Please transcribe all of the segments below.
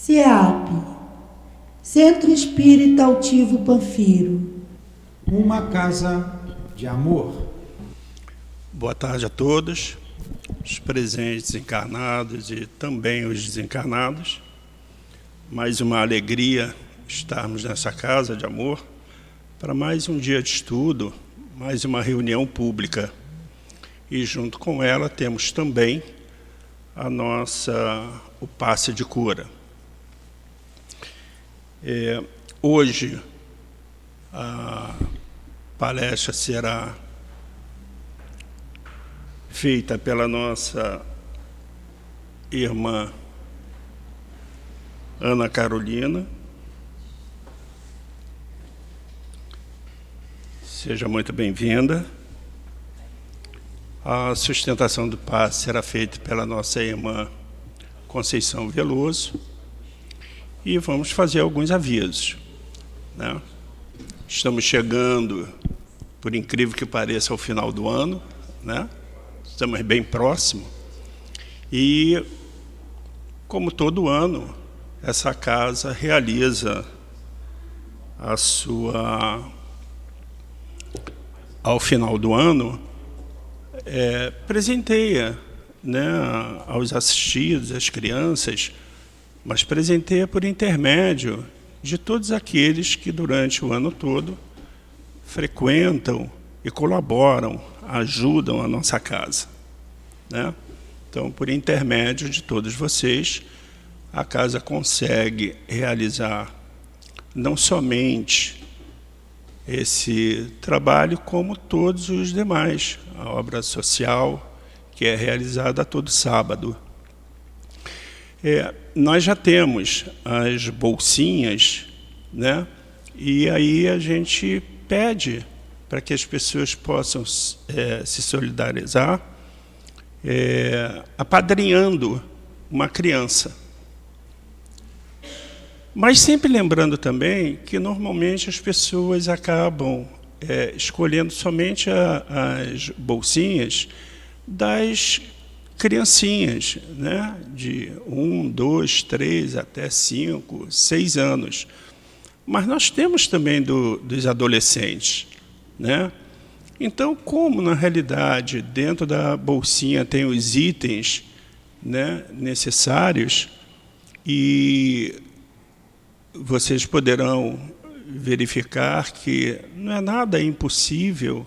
CEAP, Centro Espírita Altivo Panfiro. Uma casa de amor. Boa tarde a todos, os presentes encarnados e também os desencarnados. Mais uma alegria estarmos nessa casa de amor para mais um dia de estudo, mais uma reunião pública. E junto com ela temos também o passe de cura. Hoje a palestra será feita pela nossa irmã Ana Carolina. Seja muito bem-vinda. A sustentação do passe será feita pela nossa irmã Conceição Veloso. E vamos fazer alguns avisos, né? Estamos chegando, por incrível que pareça, ao final do ano, né? Estamos bem próximos. E, como todo ano, essa casa realiza ao final do ano, presenteia, né, aos assistidos, às crianças, mas presenteia por intermédio de todos aqueles que durante o ano todo frequentam e colaboram, ajudam a nossa casa, né? Então, por intermédio de todos vocês, a casa consegue realizar não somente esse trabalho, como todos os demais, a obra social que é realizada todo sábado. Nós já temos as bolsinhas, né? E aí a gente pede para que as pessoas possam se solidarizar, apadrinhando uma criança. Mas sempre lembrando também que normalmente as pessoas acabam escolhendo somente as bolsinhas das criancinhas, né, de 1, 2, 3 até 5, 6 anos. Mas nós temos também dos adolescentes, né? Então, como na realidade dentro da bolsinha tem os itens, né, necessários, e vocês poderão verificar que não é nada impossível,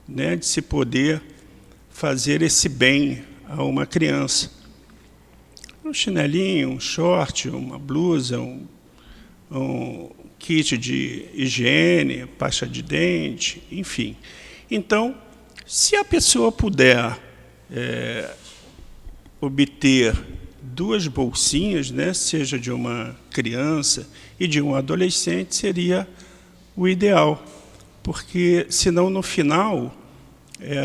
né, de se poder fazer esse bem a uma criança. Um chinelinho, um short, uma blusa, um kit de higiene, pasta de dente, enfim. Então, se a pessoa puder obter 2 bolsinhas, né, seja de uma criança e de um adolescente, seria o ideal, porque senão no final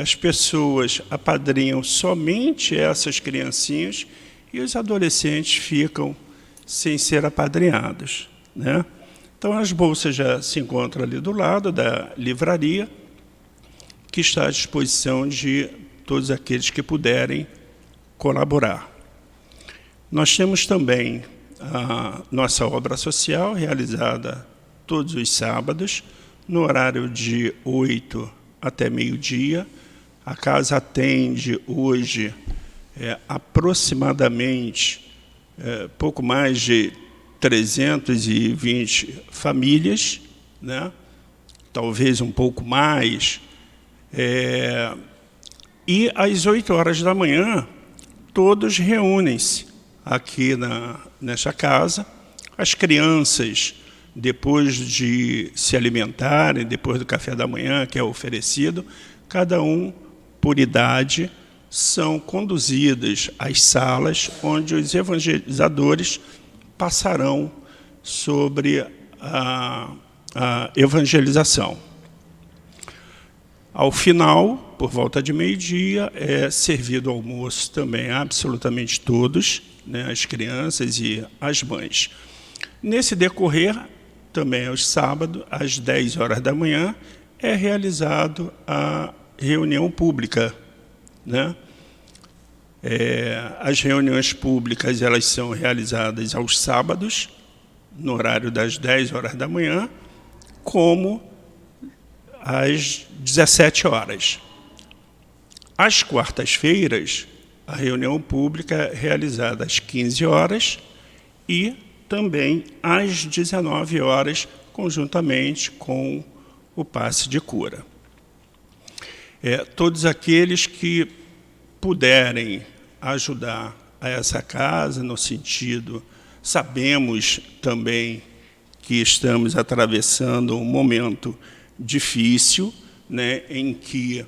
as pessoas apadrinham somente essas criancinhas e os adolescentes ficam sem ser apadrinhados, né? Então, as bolsas já se encontram ali do lado da livraria, que está à disposição de todos aqueles que puderem colaborar. Nós temos também a nossa obra social, realizada todos os sábados, no horário de 8 até meio-dia. A casa atende hoje aproximadamente pouco mais de 320 famílias, né? Talvez um pouco mais. E às 8 horas da manhã, todos reúnem-se aqui nesta casa. As crianças, depois de se alimentarem, depois do café da manhã que é oferecido, cada um, por idade, são conduzidas às salas onde os evangelizadores passarão sobre a evangelização. Ao final, por volta de meio-dia, é servido almoço também a absolutamente todos, né, as crianças e as mães. Nesse decorrer, também aos sábados, às 10 horas da manhã, é realizado a reunião pública, né? As reuniões públicas elas são realizadas aos sábados, no horário das 10 horas da manhã, como às 17 horas. Às quartas-feiras, a reunião pública é realizada às 15 horas e também às 19 horas, conjuntamente com o passe de cura. Todos aqueles que puderem ajudar a essa casa, no sentido, sabemos também que estamos atravessando um momento difícil, né, em que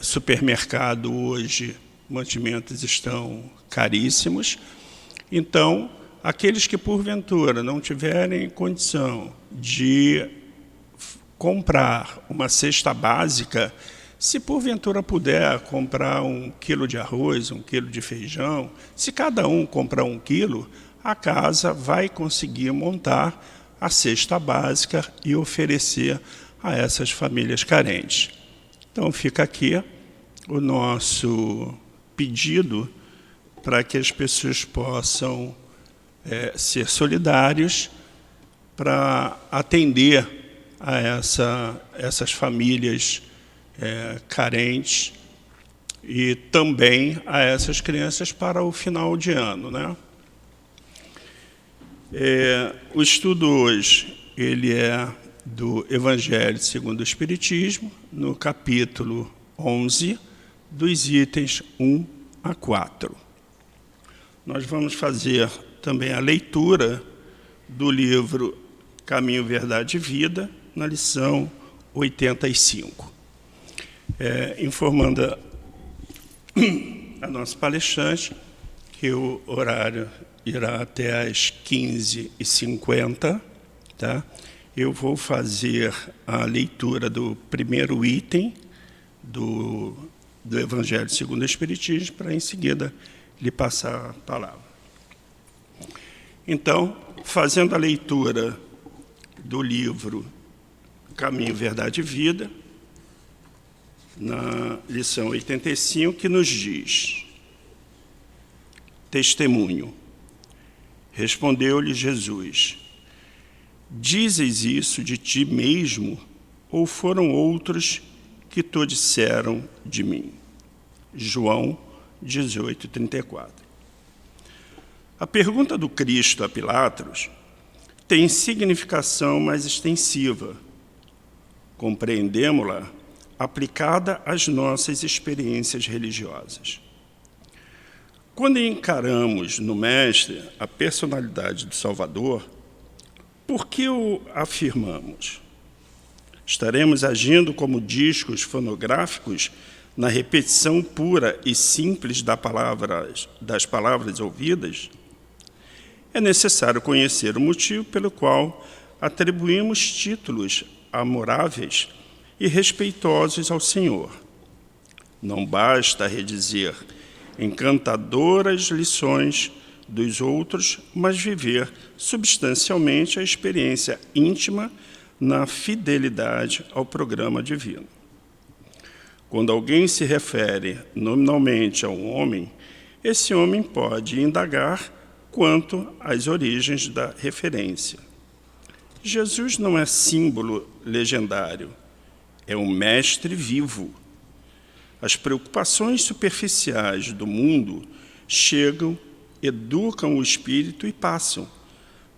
supermercado hoje, mantimentos estão caríssimos. Então, aqueles que porventura não tiverem condição de comprar uma cesta básica, se porventura puder comprar 1 quilo de arroz, 1 quilo de feijão, se cada um comprar 1 quilo, a casa vai conseguir montar a cesta básica e oferecer a essas famílias carentes. Então, fica aqui o nosso pedido para que as pessoas possam ser solidários para atender a essas famílias carentes e também a essas crianças para o final de ano, né? O estudo hoje ele é do Evangelho segundo o Espiritismo, no capítulo 11, dos itens 1 a 4. Nós vamos fazer também a leitura do livro Caminho, Verdade e Vida, na lição 85. Informando a nossa palestrante que o horário irá até às 15h50, tá? Eu vou fazer a leitura do primeiro item do Evangelho segundo o Espiritismo, para em seguida lhe passar a palavra. Então, fazendo a leitura do livro Caminho, Verdade e Vida, na lição 85, que nos diz: testemunho. Respondeu-lhe Jesus: dizes isso de ti mesmo, ou foram outros que te disseram de mim? João 18:34. A pergunta do Cristo a Pilatos tem significação mais extensiva. Compreendemos-la aplicada às nossas experiências religiosas. Quando encaramos no Mestre a personalidade do Salvador, por que o afirmamos? Estaremos agindo como discos fonográficos na repetição pura e simples das palavras ouvidas? É necessário conhecer o motivo pelo qual atribuímos títulos amoráveis e respeitosos ao Senhor. Não basta redizer encantadoras lições dos outros, mas viver substancialmente a experiência íntima na fidelidade ao programa divino. Quando alguém se refere nominalmente a um homem, esse homem pode indagar quanto às origens da referência. Jesus não é símbolo legendário, é um mestre vivo. As preocupações superficiais do mundo chegam, educam o espírito e passam,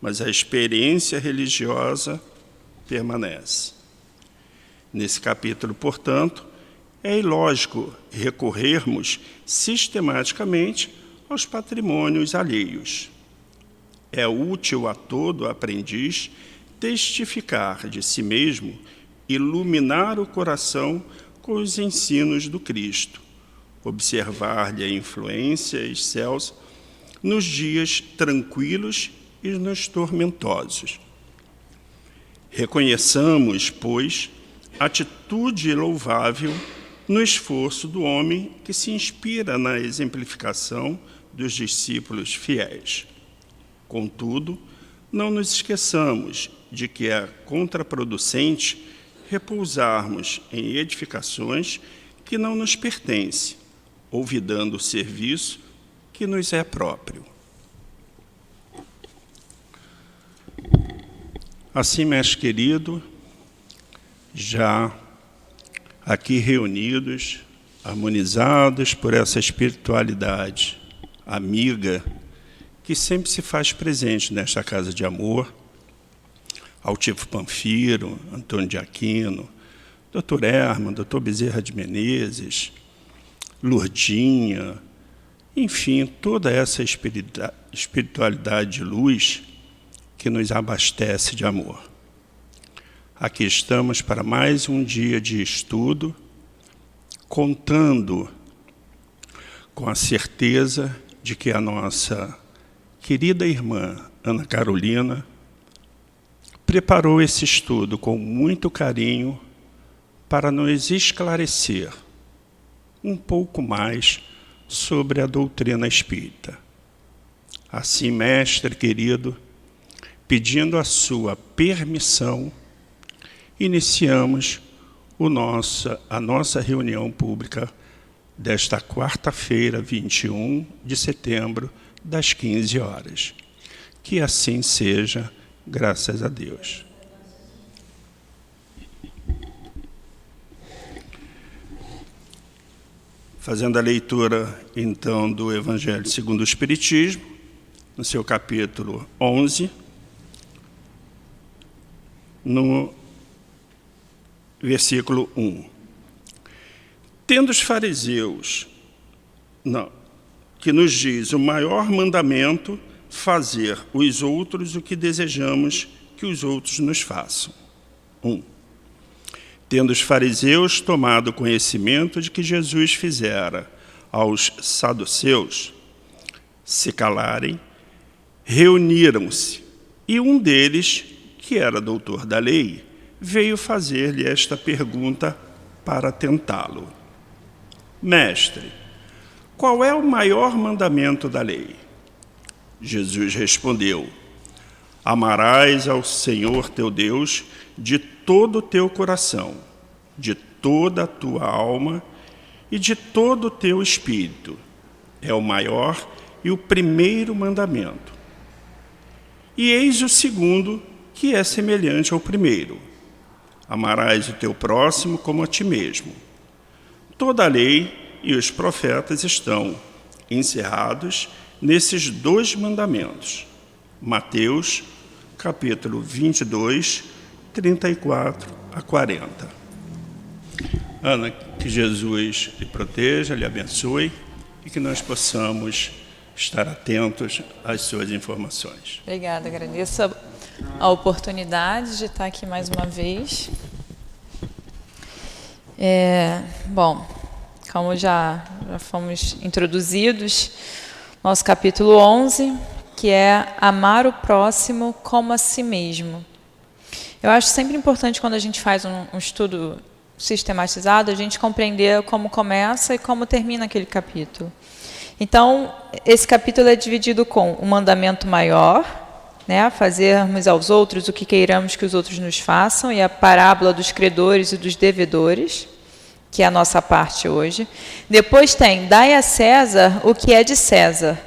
mas a experiência religiosa permanece. Nesse capítulo, portanto, é ilógico recorrermos sistematicamente aos patrimônios alheios. É útil a todo aprendiz testificar de si mesmo, iluminar o coração com os ensinos do Cristo, observar-lhe a influência excelsa nos dias tranquilos e nos tormentosos. Reconheçamos, pois, atitude louvável no esforço do homem que se inspira na exemplificação dos discípulos fiéis. Contudo, não nos esqueçamos de que é contraproducente repousarmos em edificações que não nos pertencem, olvidando o serviço que nos é próprio. Assim, mestre querido, já aqui reunidos, harmonizados por essa espiritualidade amiga que sempre se faz presente nesta casa de amor, Altivo Panfiro, Antônio de Aquino, Dr. Herman, Dr. Bezerra de Menezes, Lourdinha, enfim, toda essa espiritualidade de luz que nos abastece de amor. Aqui estamos para mais um dia de estudo, contando com a certeza de que a nossa querida irmã Ana Carolina preparou esse estudo com muito carinho para nos esclarecer um pouco mais sobre a doutrina espírita. Assim, mestre querido, pedindo a sua permissão, iniciamos a nossa reunião pública desta quarta-feira, 21 de setembro, das 15 horas. Que assim seja, graças a Deus. Fazendo a leitura, então, do Evangelho segundo o Espiritismo, no seu capítulo 11, no versículo 1. Tendo os fariseus, que nos diz o maior mandamento, fazer os outros o que desejamos que os outros nos façam. 1. Tendo os fariseus tomado conhecimento de que Jesus fizera aos saduceus se calarem, reuniram-se, e um deles, que era doutor da lei, veio fazer-lhe esta pergunta para tentá-lo. Mestre, qual é o maior mandamento da lei? Jesus respondeu: amarás ao Senhor teu Deus de todo o teu coração, de toda a tua alma e de todo o teu espírito. É o maior e o primeiro mandamento. E eis o segundo, que é semelhante ao primeiro: amarás o teu próximo como a ti mesmo. Toda a lei e os profetas estão encerrados nesses dois mandamentos. Mateus, capítulo 22, 34 a 40. Ana, que Jesus lhe proteja, lhe abençoe e que nós possamos estar atentos às suas informações. Obrigada, agradeço a oportunidade de estar aqui mais uma vez. Bom, como já fomos introduzidos, nosso capítulo 11, que é amar o próximo como a si mesmo. Eu acho sempre importante, quando a gente faz um estudo sistematizado, a gente compreender como começa e como termina aquele capítulo. Então, esse capítulo é dividido com o mandamento maior, né, fazermos aos outros o que queiramos que os outros nos façam, e a parábola dos credores e dos devedores, que é a nossa parte hoje. Depois tem, dai a César o que é de César.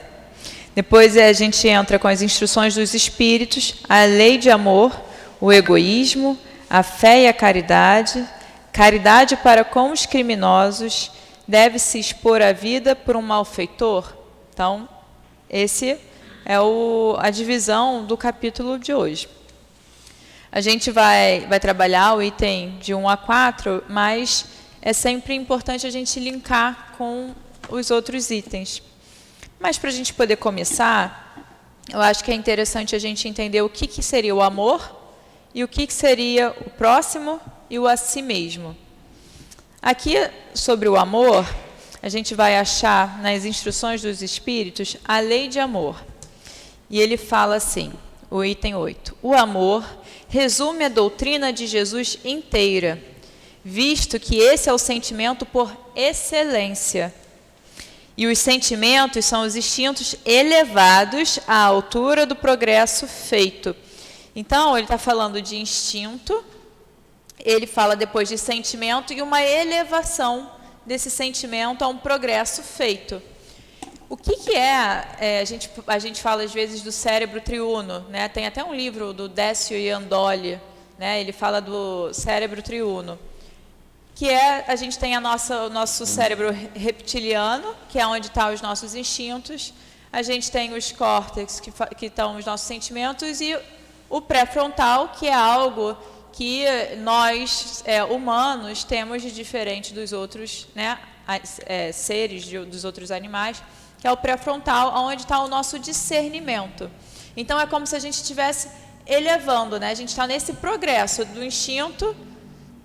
Depois a gente entra com as instruções dos espíritos, a lei de amor, o egoísmo, a fé e a caridade, caridade para com os criminosos, deve-se expor a vida por um malfeitor. Então, esse é a divisão do capítulo de hoje. A gente vai trabalhar o item de 1 a 4, mas é sempre importante a gente linkar com os outros itens. Mas, para a gente poder começar, eu acho que é interessante a gente entender o que seria o amor e o que seria o próximo e o a si mesmo. Aqui, sobre o amor, a gente vai achar nas instruções dos espíritos a lei de amor. E ele fala assim, o item 8. O amor resume a doutrina de Jesus inteira, visto que esse é o sentimento por excelência. E os sentimentos são os instintos elevados à altura do progresso feito. Então, ele está falando de instinto, ele fala depois de sentimento e uma elevação desse sentimento a um progresso feito. O que é a gente fala às vezes do cérebro triuno, né? Tem até um livro do Décio Iandoli, né? Ele fala do cérebro triuno, que a gente tem o nosso cérebro reptiliano, que é onde estão os nossos instintos, a gente tem os córtex, que estão os nossos sentimentos, e o pré-frontal, que é algo que nós, humanos, temos de diferente dos outros, né, seres, dos outros animais, que é o pré-frontal, onde está o nosso discernimento. Então, é como se a gente estivesse elevando, né? A gente está nesse progresso do instinto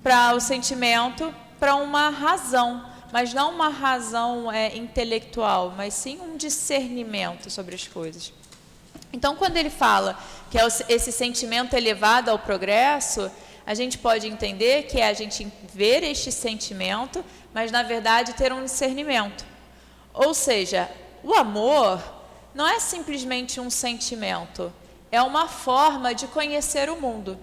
para o sentimento, para uma razão, mas não uma razão intelectual, mas sim um discernimento sobre as coisas. Então, quando ele fala que é esse sentimento elevado ao progresso, a gente pode entender que é a gente ver este sentimento, mas, na verdade, ter um discernimento. Ou seja, o amor não é simplesmente um sentimento, é uma forma de conhecer o mundo.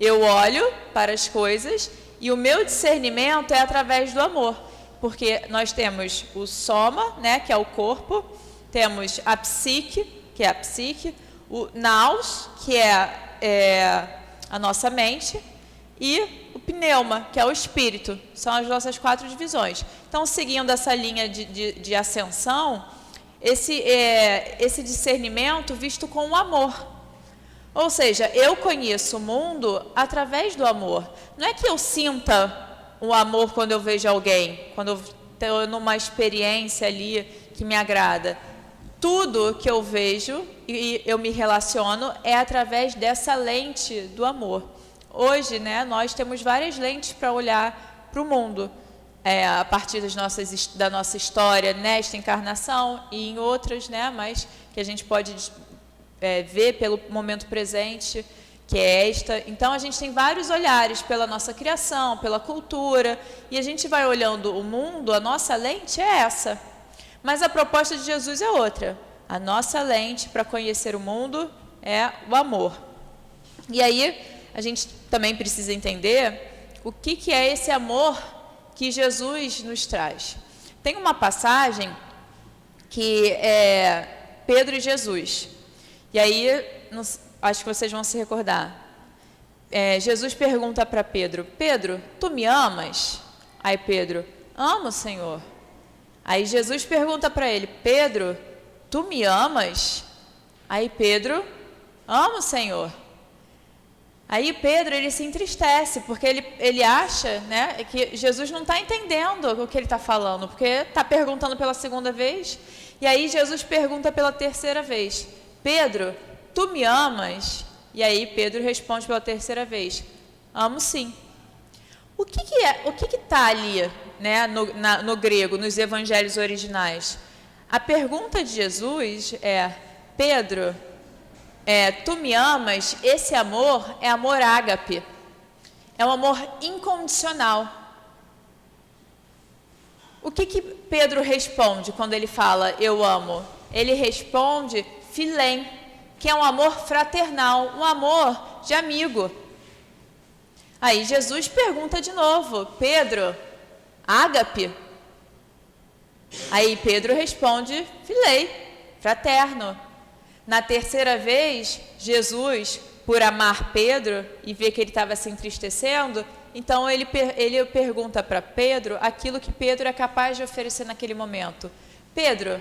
Eu olho para as coisas e o meu discernimento é através do amor, porque nós temos o soma, né, que é o corpo, temos a psique, que é a psique, o nous, que é a nossa mente, e o pneuma, que é o espírito. São as nossas 4 divisões. Então, seguindo essa linha de ascensão, esse discernimento visto com o amor. Ou seja, eu conheço o mundo através do amor. Não é que eu sinta o amor quando eu vejo alguém, quando eu estou numa experiência ali que me agrada. Tudo que eu vejo e eu me relaciono é através dessa lente do amor. Hoje, né, nós temos várias lentes para olhar para o mundo, a partir da nossa história nesta encarnação e em outras, né, mas que a gente pode ver pelo momento presente, que é esta. Então, a gente tem vários olhares pela nossa criação, pela cultura, e a gente vai olhando o mundo, a nossa lente é essa. Mas a proposta de Jesus é outra. A nossa lente para conhecer o mundo é o amor. E aí, a gente também precisa entender o que é esse amor que Jesus nos traz. Tem uma passagem que é Pedro e Jesus. E aí, acho que vocês vão se recordar. Jesus pergunta para Pedro: Pedro, tu me amas? Aí Pedro: amo, Senhor. Aí Jesus pergunta para ele: Pedro, tu me amas? Aí Pedro: amo, Senhor. Aí Pedro, ele se entristece, porque ele acha, né, que Jesus não está entendendo o que ele está falando, porque está perguntando pela segunda vez, e aí Jesus pergunta pela terceira vez: Pedro, tu me amas? E aí Pedro responde pela terceira vez: amo sim. O que está ali, né, no grego, nos evangelhos originais? A pergunta de Jesus é: Pedro, tu me amas? Esse amor é amor ágape, é um amor incondicional. O que Pedro responde quando ele fala eu amo? Ele responde filém, que é um amor fraternal, um amor de amigo. Aí Jesus pergunta de novo: Pedro, ágape? Aí Pedro responde filei, fraterno. Na terceira vez, Jesus, por amar Pedro e ver que ele estava se entristecendo, então ele pergunta para Pedro aquilo que Pedro é capaz de oferecer naquele momento. Pedro,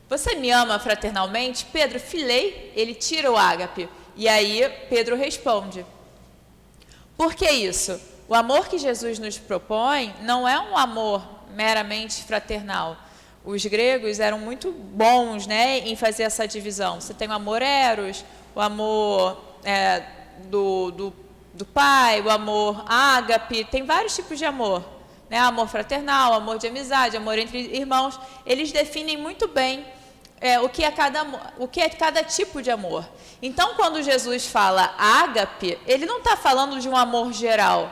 você me ama fraternalmente? Pedro, filei, ele tira o ágape. E aí Pedro responde. Por que isso? O amor que Jesus nos propõe não é um amor meramente fraternal. Os gregos eram muito bons, né, em fazer essa divisão. Você tem o amor eros, o amor do pai, o amor ágape, tem vários tipos de amor, né? Amor fraternal, amor de amizade, amor entre irmãos. Eles definem muito bem o que é cada tipo de amor. Então, quando Jesus fala ágape, ele não está falando de um amor geral.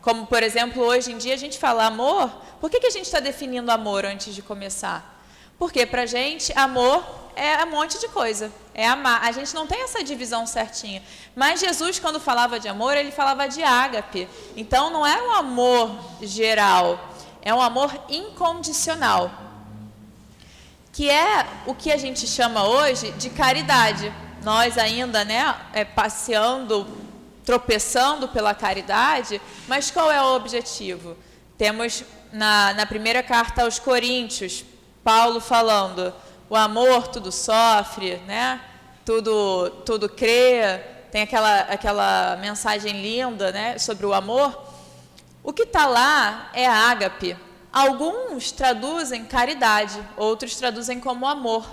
Como, por exemplo, hoje em dia a gente fala amor. Por que a gente está definindo amor antes de começar? Porque para a gente amor é um monte de coisa, é amar. A gente não tem essa divisão certinha. Mas Jesus, quando falava de amor, ele falava de ágape. Então não era um amor geral, é um amor incondicional, que é o que a gente chama hoje de caridade. Nós ainda, né, passeando, tropeçando pela caridade, mas qual é o objetivo? Temos na primeira carta aos Coríntios, Paulo falando, o amor tudo sofre, né? Tudo crê, tem aquela mensagem linda, né, sobre o amor. O que está lá é ágape. Alguns traduzem caridade, outros traduzem como amor.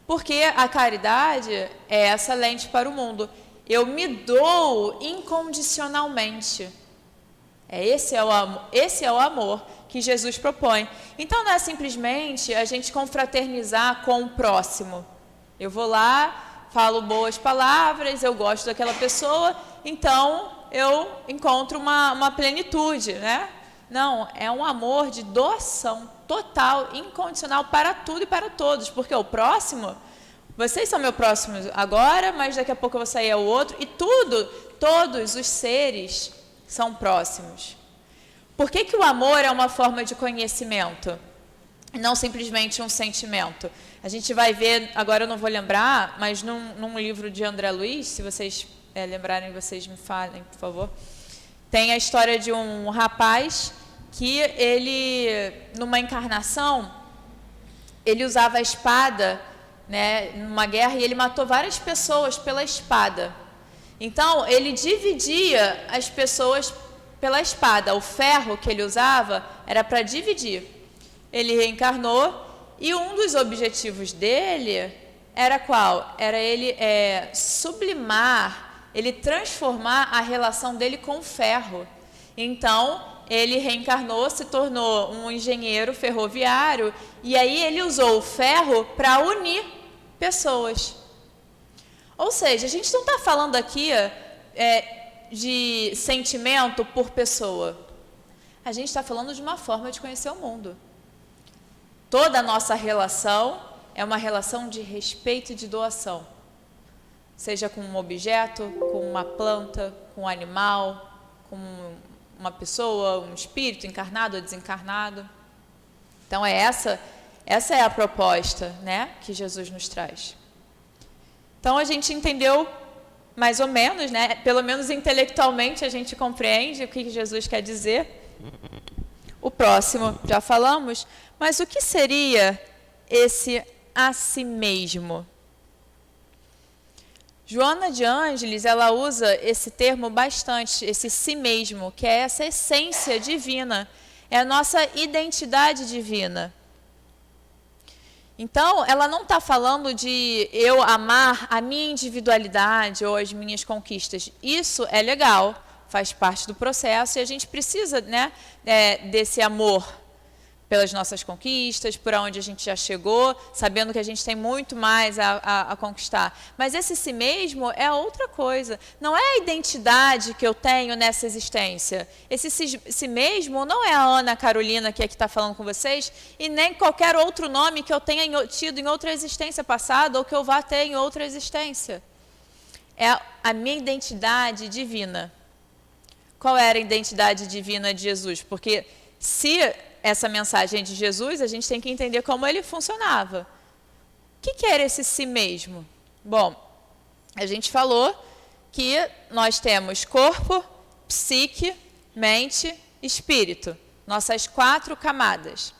Porque a caridade é essa lente para o mundo. Eu me dou incondicionalmente. Esse é o amor que Jesus propõe. Então não é simplesmente a gente confraternizar com o próximo. Eu vou lá, falo boas palavras, eu gosto daquela pessoa, então eu encontro uma plenitude, né? Não, é um amor de doação total, incondicional para tudo e para todos, porque o próximo, vocês são meu próximo agora, mas daqui a pouco eu vou sair ao outro, e todos os seres são próximos. Por que o amor é uma forma de conhecimento? Não simplesmente um sentimento. A gente vai ver, agora eu não vou lembrar, mas num livro de André Luiz, se vocês lembrarem, vocês me falem, por favor. Tem a história de um rapaz que ele, numa encarnação, ele usava a espada, né, numa guerra, e ele matou várias pessoas pela espada. Então, ele dividia as pessoas pela espada. O ferro que ele usava era para dividir. Ele reencarnou e um dos objetivos dele era qual? Era ele sublimar, ele transformar a relação dele com o ferro. Então, ele reencarnou, se tornou um engenheiro ferroviário e aí ele usou o ferro para unir pessoas. Ou seja, a gente não está falando aqui de sentimento por pessoa. A gente está falando de uma forma de conhecer o mundo. Toda a nossa relação é uma relação de respeito e de doação. Seja com um objeto, com uma planta, com um animal, com uma pessoa, um espírito encarnado ou desencarnado. Então essa é a proposta, né, que Jesus nos traz. Então a gente entendeu mais ou menos, né, pelo menos intelectualmente a gente compreende o que Jesus quer dizer. O próximo já falamos, mas o que seria esse a si mesmo? Joana de Ângeles, ela usa esse termo bastante, esse si mesmo, que é essa essência divina, é a nossa identidade divina. Então, ela não está falando de eu amar a minha individualidade ou as minhas conquistas. Isso é legal, faz parte do processo e a gente precisa, né, desse amor pelas nossas conquistas, por onde a gente já chegou, sabendo que a gente tem muito mais a conquistar. Mas esse si mesmo é outra coisa. Não é a identidade que eu tenho nessa existência. Esse si mesmo não é a Ana Carolina que aqui está falando com vocês, e nem qualquer outro nome que eu tenha tido em outra existência passada ou que eu vá ter em outra existência. É a minha identidade divina. Qual era a identidade divina de Jesus? Porque se essa mensagem é de Jesus, a gente tem que entender como ele funcionava. O que era esse si mesmo? Bom, a gente falou que nós temos corpo, psique, mente, espírito. Nossas 4 camadas.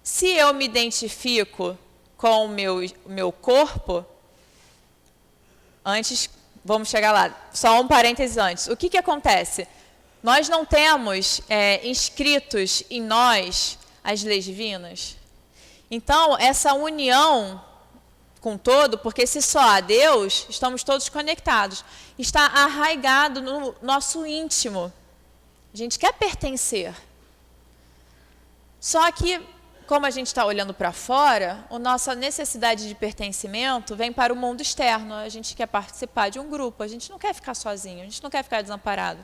Se eu me identifico com o meu corpo, antes, vamos chegar lá, só um parêntese antes. O que acontece? Nós não temos inscritos em nós as leis divinas. Então, essa união com todo, porque se só há Deus, estamos todos conectados, está arraigado no nosso íntimo. A gente quer pertencer. Só que, como a gente está olhando para fora, a nossa necessidade de pertencimento vem para o mundo externo. A gente quer participar de um grupo, a gente não quer ficar sozinho, a gente não quer ficar desamparado.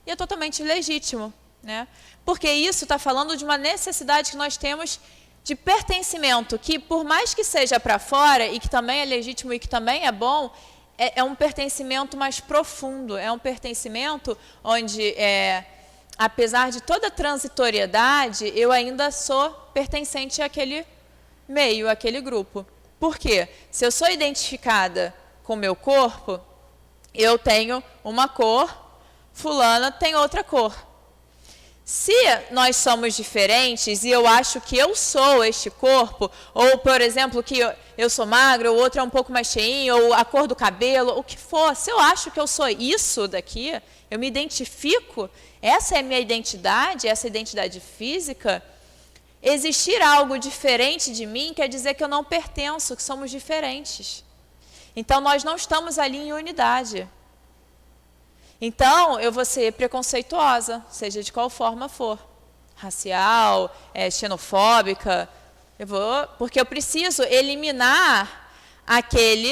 E é totalmente legítimo, né? Porque isso está falando de uma necessidade que nós temos de pertencimento, que por mais que seja para fora, e que também é legítimo e que também é bom, é um pertencimento mais profundo, é um pertencimento onde apesar de toda a transitoriedade, eu ainda sou pertencente àquele meio, àquele grupo. Por quê? Se eu sou identificada com o meu corpo, eu tenho uma cor, fulana tem outra cor. Se nós somos diferentes e eu acho que eu sou este corpo, ou, por exemplo, que eu sou magra, o outro é um pouco mais cheinho, ou a cor do cabelo, o que for, se eu acho que eu sou isso daqui, eu me identifico, essa é a minha identidade, essa identidade física, existir algo diferente de mim quer dizer que eu não pertenço, que somos diferentes. Então, nós não estamos ali em unidade. Então, eu vou ser preconceituosa, seja de qual forma for. Racial, xenofóbica. Porque eu preciso eliminar aquele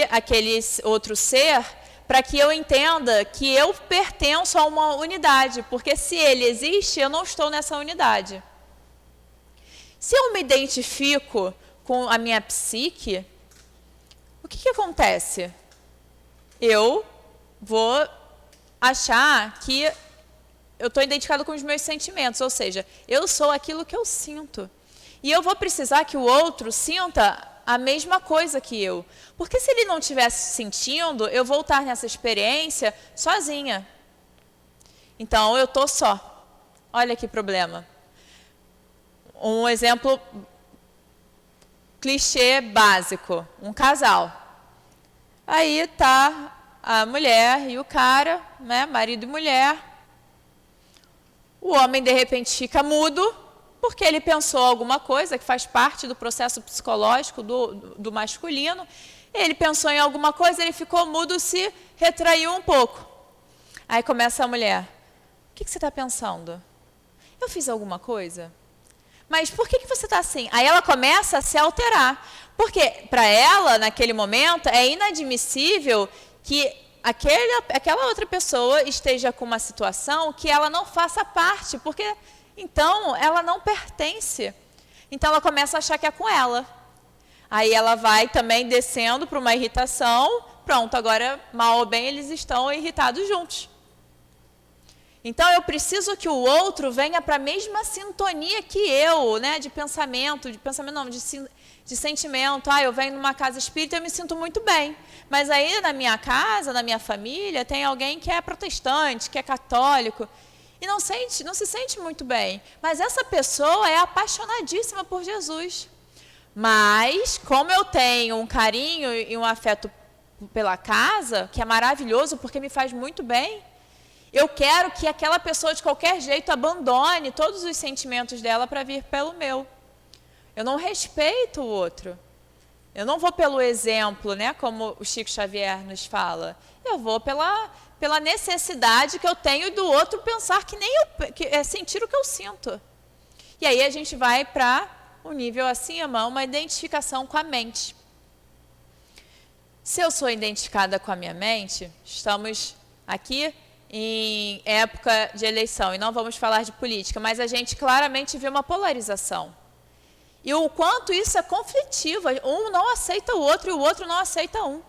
outro ser para que eu entenda que eu pertenço a uma unidade. Porque se ele existe, eu não estou nessa unidade. Se eu me identifico com a minha psique, o que acontece? Eu vou achar que eu estou identificado com os meus sentimentos, ou seja, eu sou aquilo que eu sinto. E eu vou precisar que o outro sinta a mesma coisa que eu. Porque se ele não estivesse sentindo, eu vou estar nessa experiência sozinha. Então, eu estou só. Olha que problema. Um exemplo clichê básico, um casal. Aí está a mulher e o cara, né, marido e mulher. O homem, de repente, fica mudo, porque ele pensou alguma coisa que faz parte do processo psicológico do masculino. Ele pensou em alguma coisa, ele ficou mudo, se retraiu um pouco. Aí começa a mulher. O que você está pensando? Eu fiz alguma coisa? Mas por que você está assim? Aí ela começa a se alterar. Porque, para ela, naquele momento, é inadmissível que aquela outra pessoa esteja com uma situação que ela não faça parte, porque, então, ela não pertence. Então, ela começa a achar que é com ela. Aí ela vai também descendo para uma irritação. Pronto, agora, mal ou bem, eles estão irritados juntos. Então, eu preciso que o outro venha para a mesma sintonia que eu, né? De pensamento não, de sentimento. Eu venho numa casa espírita e eu me sinto muito bem. Mas aí, na minha casa, na minha família, tem alguém que é protestante, que é católico, e não se sente muito bem. Mas essa pessoa é apaixonadíssima por Jesus. Mas, como eu tenho um carinho e um afeto pela casa, que é maravilhoso, porque me faz muito bem, eu quero que aquela pessoa, de qualquer jeito, abandone todos os sentimentos dela para vir pelo meu. Eu não respeito o outro. Eu não vou pelo exemplo, né, como o Chico Xavier nos fala. Eu vou pela necessidade que eu tenho do outro pensar que nem eu, sentir o que eu sinto. E aí a gente vai para um nível acima, uma identificação com a mente. Se eu sou identificada com a minha mente, estamos aqui em época de eleição, e não vamos falar de política, mas a gente claramente vê uma polarização. E o quanto isso é conflitivo, um não aceita o outro e o outro não aceita um.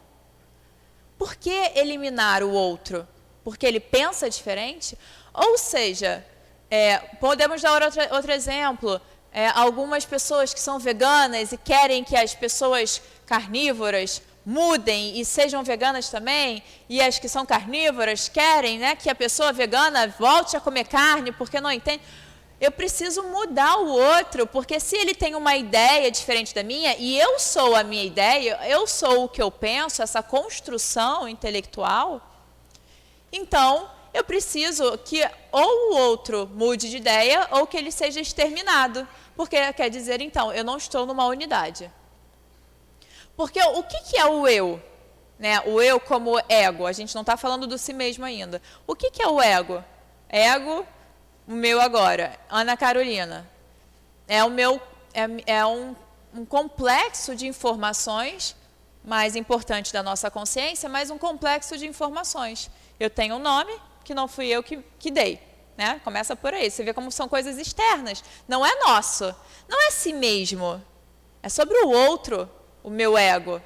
Por que eliminar o outro? Porque ele pensa diferente? Ou seja, podemos dar outro exemplo, algumas pessoas que são veganas e querem que as pessoas carnívoras mudem e sejam veganas também, e as que são carnívoras querem, né, que a pessoa vegana volte a comer carne porque não entende. Eu preciso mudar o outro, porque se ele tem uma ideia diferente da minha, e eu sou a minha ideia, eu sou o que eu penso, essa construção intelectual, então eu preciso que ou o outro mude de ideia ou que ele seja exterminado, porque quer dizer, então, eu não estou numa unidade. Porque o que é o eu? Né? O eu como ego. A gente não está falando do si mesmo ainda. O que é o ego? Ego, o meu agora. Ana Carolina. É um complexo de informações, mais importante da nossa consciência, mas um complexo de informações. Eu tenho um nome que não fui eu que dei. Né? Começa por aí. Você vê como são coisas externas. Não é nosso. Não é si mesmo. É sobre o outro. O meu ego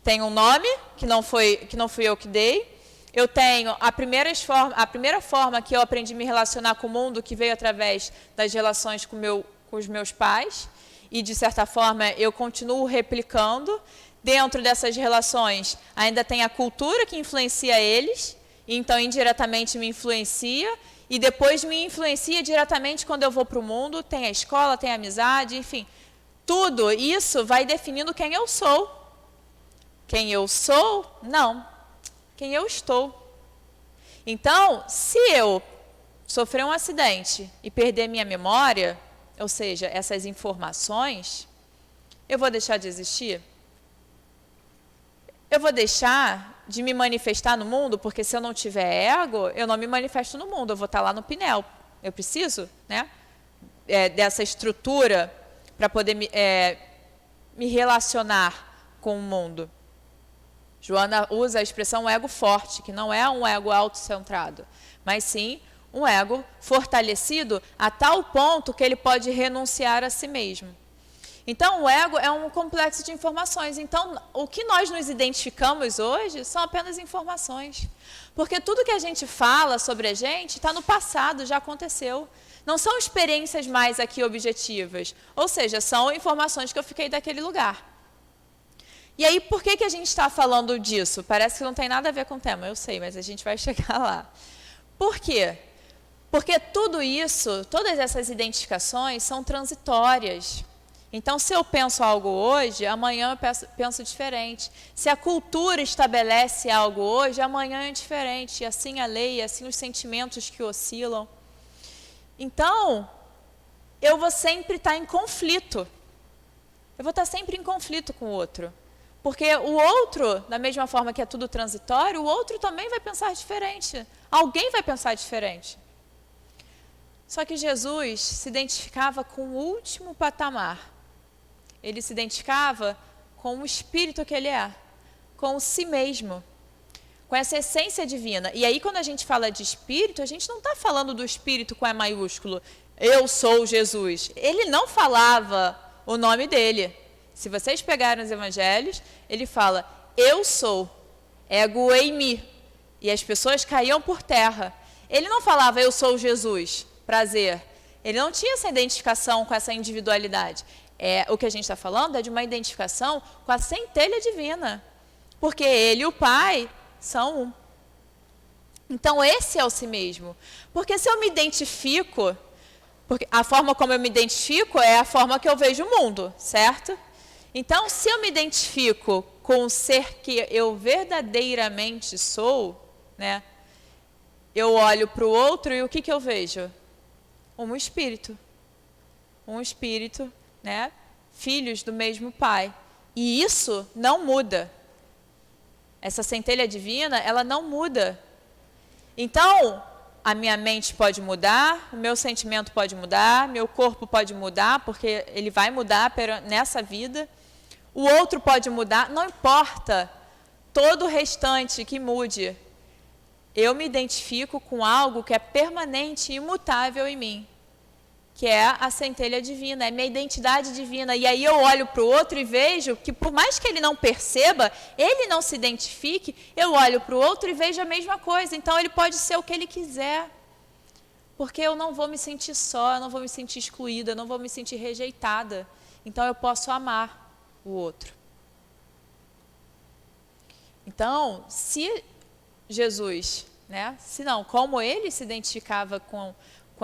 tem um nome, que não fui eu que dei, eu tenho a primeira forma que eu aprendi a me relacionar com o mundo, que veio através das relações com os meus pais, e de certa forma eu continuo replicando. Dentro dessas relações ainda tem a cultura que influencia eles, então indiretamente me influencia, e depois me influencia diretamente quando eu vou para o mundo, tem a escola, tem a amizade, enfim. Tudo isso vai definindo quem eu sou. Quem eu sou? Não. Quem eu estou. Então, se eu sofrer um acidente e perder minha memória, ou seja, essas informações, eu vou deixar de existir? Eu vou deixar de me manifestar no mundo, porque se eu não tiver ego, eu não me manifesto no mundo, eu vou estar lá no Pinel. Eu preciso, né, dessa estrutura para poder me relacionar com o mundo. Joana usa a expressão ego forte, que não é um ego autocentrado, mas sim um ego fortalecido a tal ponto que ele pode renunciar a si mesmo. Então, o ego é um complexo de informações. Então, o que nós nos identificamos hoje são apenas informações. Porque tudo que a gente fala sobre a gente está no passado, já aconteceu. Não são experiências mais aqui objetivas. Ou seja, são informações que eu fiquei daquele lugar. E aí, por que a gente está falando disso? Parece que não tem nada a ver com o tema, eu sei, mas a gente vai chegar lá. Por quê? Porque tudo isso, todas essas identificações são transitórias. Então, se eu penso algo hoje, amanhã eu penso diferente. Se a cultura estabelece algo hoje, amanhã é diferente. E assim a lei, e assim os sentimentos que oscilam. Então, eu vou sempre estar em conflito. Eu vou estar sempre em conflito com o outro. Porque o outro, da mesma forma que é tudo transitório, o outro também vai pensar diferente. Alguém vai pensar diferente. Só que Jesus se identificava com o último patamar. Ele se identificava com o espírito que ele é, com o si mesmo, com essa essência divina. E aí, quando a gente fala de espírito, a gente não está falando do espírito com E maiúsculo. Eu sou Jesus. Ele não falava o nome dele. Se vocês pegarem os evangelhos, ele fala, eu sou, ego eimi. E as pessoas caíam por terra. Ele não falava, eu sou Jesus, prazer. Ele não tinha essa identificação com essa individualidade. O que a gente está falando é de uma identificação com a centelha divina. Porque ele e o Pai são um. Então, esse é o si mesmo. Porque se eu me identifico, porque a forma como eu me identifico é a forma que eu vejo o mundo, certo? Então, se eu me identifico com o ser que eu verdadeiramente sou, né, eu olho para o outro e o que eu vejo? Um espírito. Um espírito, né, filhos do mesmo Pai. E isso não muda. Essa centelha divina, ela não muda. Então, a minha mente pode mudar, o meu sentimento pode mudar, meu corpo pode mudar, porque ele vai mudar nessa vida. O outro pode mudar, não importa. Todo o restante que mude. Eu me identifico com algo que é permanente e imutável em mim, que é a centelha divina, é minha identidade divina. E aí eu olho para o outro e vejo que, por mais que ele não perceba, ele não se identifique, eu olho para o outro e vejo a mesma coisa. Então ele pode ser o que ele quiser, porque eu não vou me sentir só, eu não vou me sentir excluída, eu não vou me sentir rejeitada. Então eu posso amar o outro. Então, se Jesus, né, se não, como ele se identificava com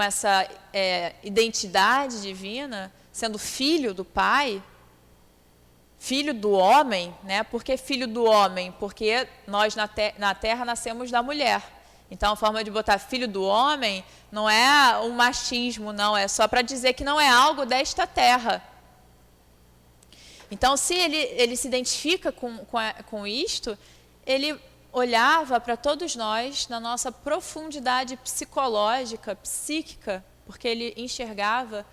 essa identidade divina, sendo filho do Pai, filho do homem, né? Por que filho do homem? Porque nós na terra nascemos da mulher. Então a forma de botar filho do homem não é um machismo, não, é só para dizer que não é algo desta terra. Então, se ele se identifica com isto, ele olhava para todos nós na nossa profundidade psicológica, psíquica, porque ele enxergava,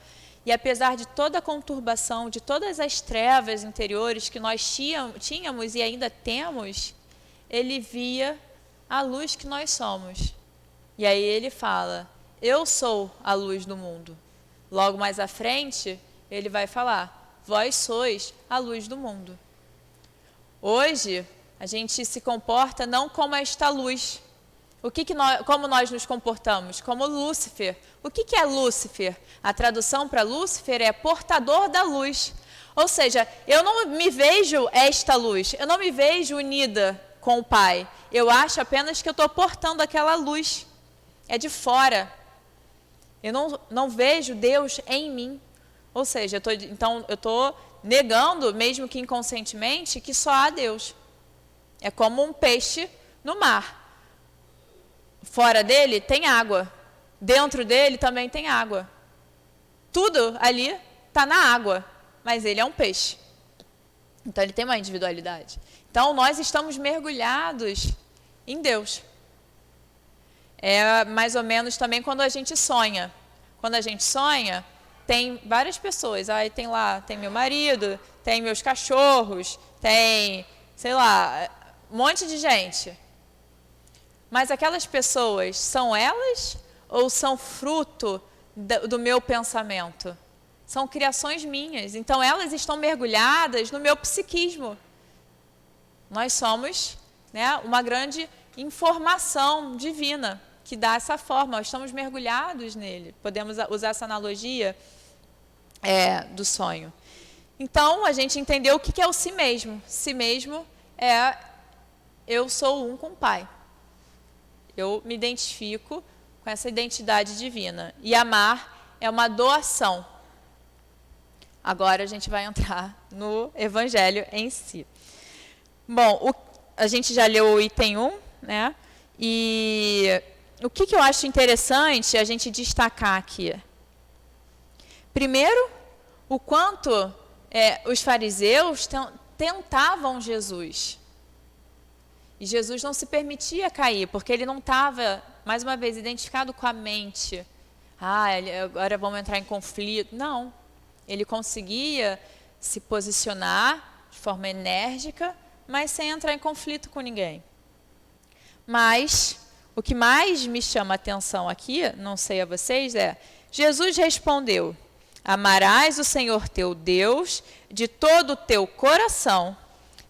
e apesar de toda a conturbação, de todas as trevas interiores que nós tínhamos e ainda temos, ele via a luz que nós somos. E aí ele fala, eu sou a luz do mundo. Logo mais à frente, ele vai falar, vós sois a luz do mundo. Hoje, a gente se comporta não como esta luz, como nós nos comportamos? Como Lúcifer. O que é Lúcifer? A tradução para Lúcifer é portador da luz. Ou seja, eu não me vejo esta luz, eu não me vejo unida com o Pai. Eu acho apenas que eu estou portando aquela luz. É de fora. Eu não vejo Deus em mim. Ou seja, então eu estou negando, mesmo que inconscientemente, que só há Deus. É como um peixe no mar. Fora dele tem água. Dentro dele também tem água. Tudo ali está na água, mas ele é um peixe. Então ele tem uma individualidade. Então nós estamos mergulhados em Deus. É mais ou menos também quando a gente sonha. Quando a gente sonha, tem várias pessoas. Aí tem meu marido, tem meus cachorros, tem, sei lá, um monte de gente. Mas aquelas pessoas são elas ou são fruto do meu pensamento? São criações minhas. Então elas estão mergulhadas no meu psiquismo. Nós somos, né, uma grande informação divina que dá essa forma. Nós estamos mergulhados nele. Podemos usar essa analogia do sonho. Então a gente entendeu o que é o si mesmo. Si mesmo é eu sou um com o Pai. Eu me identifico com essa identidade divina. E amar é uma doação. Agora a gente vai entrar no Evangelho em si. Bom, a gente já leu o item 1, né? E o que eu acho interessante a gente destacar aqui? Primeiro, o quanto os fariseus tentavam Jesus. E Jesus não se permitia cair, porque ele não estava, mais uma vez, identificado com a mente. Agora vamos entrar em conflito. Não. Ele conseguia se posicionar de forma enérgica, mas sem entrar em conflito com ninguém. Mas o que mais me chama a atenção aqui, não sei a vocês, Jesus respondeu: amarás o Senhor teu Deus de todo o teu coração,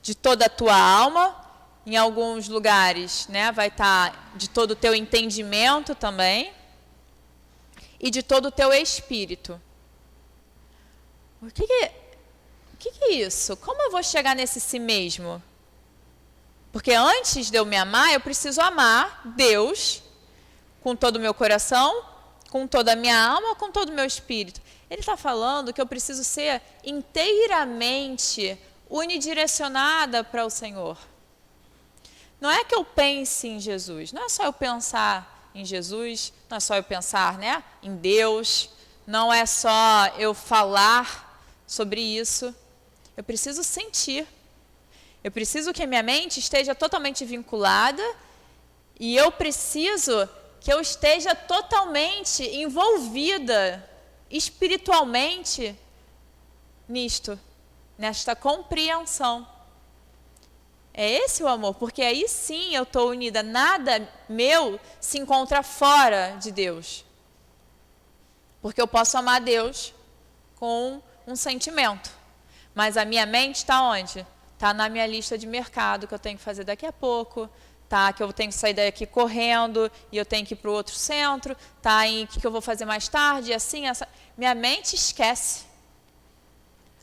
de toda a tua alma. Em alguns lugares, né, vai estar de todo o teu entendimento também e de todo o teu espírito. O que é isso? Como eu vou chegar nesse si mesmo? Porque antes de eu me amar, eu preciso amar Deus com todo o meu coração, com toda a minha alma, com todo o meu espírito. Ele está falando que eu preciso ser inteiramente unidirecionada para o Senhor. Não é que eu pense em Jesus, não é só eu pensar em Jesus, não é só eu pensar, né, em Deus, não é só eu falar sobre isso. Eu preciso sentir. Eu preciso que a minha mente esteja totalmente vinculada e eu preciso que eu esteja totalmente envolvida espiritualmente nisto, nesta compreensão. É esse o amor, porque aí sim eu estou unida. Nada meu se encontra fora de Deus. Porque eu posso amar Deus com um sentimento. Mas a minha mente está onde? Está na minha lista de mercado, que eu tenho que fazer daqui a pouco. Tá, que eu tenho que sair daqui correndo e eu tenho que ir para o outro centro. Tá, em que eu vou fazer mais tarde, assim, essa. Minha mente esquece.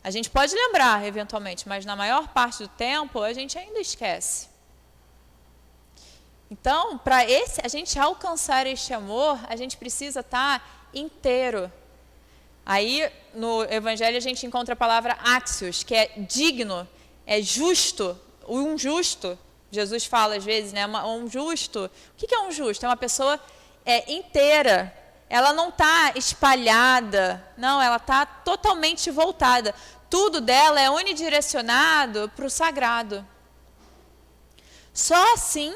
A gente pode lembrar, eventualmente, mas na maior parte do tempo a gente ainda esquece. Então, para a gente alcançar este amor, a gente precisa estar inteiro. Aí, no Evangelho, a gente encontra a palavra axios, que é digno, é justo, um justo. Jesus fala às vezes, né, um justo. O que é um justo? É uma pessoa inteira. Ela não está espalhada, não, ela está totalmente voltada. Tudo dela é unidirecionado para o sagrado. Só assim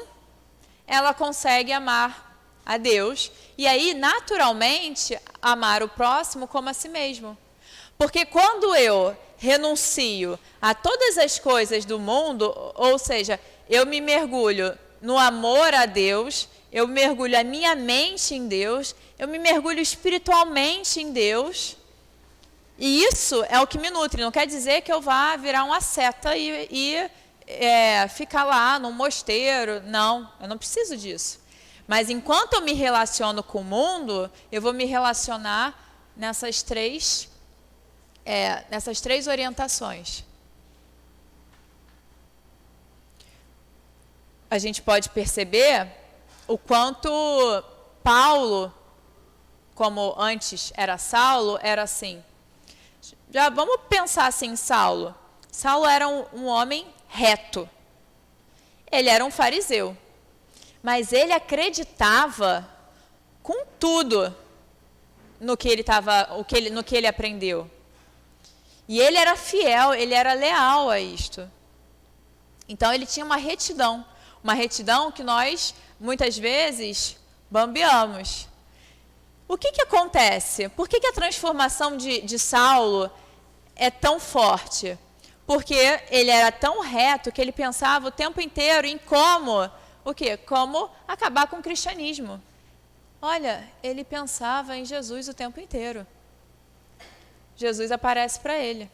ela consegue amar a Deus e aí, naturalmente, amar o próximo como a si mesmo. Porque quando eu renuncio a todas as coisas do mundo, ou seja, eu me mergulho no amor a Deus, eu mergulho a minha mente em Deus, eu me mergulho espiritualmente em Deus, e isso é o que me nutre. Não quer dizer que eu vá virar uma seta e ficar lá num mosteiro. Não, eu não preciso disso. Mas enquanto eu me relaciono com o mundo, eu vou me relacionar nessas três orientações. A gente pode perceber o quanto Paulo, como antes era Saulo, era assim. Já vamos pensar assim em Saulo. Saulo era um homem reto. Ele era um fariseu. Mas ele acreditava com tudo no que ele aprendeu. E ele era fiel, ele era leal a isto. Então ele tinha uma retidão que nós muitas vezes bambeamos. O que acontece? Por que a transformação de Saulo é tão forte? Porque ele era tão reto que ele pensava o tempo inteiro em como acabar com o cristianismo. Olha, ele pensava em Jesus o tempo inteiro. Jesus aparece para ele.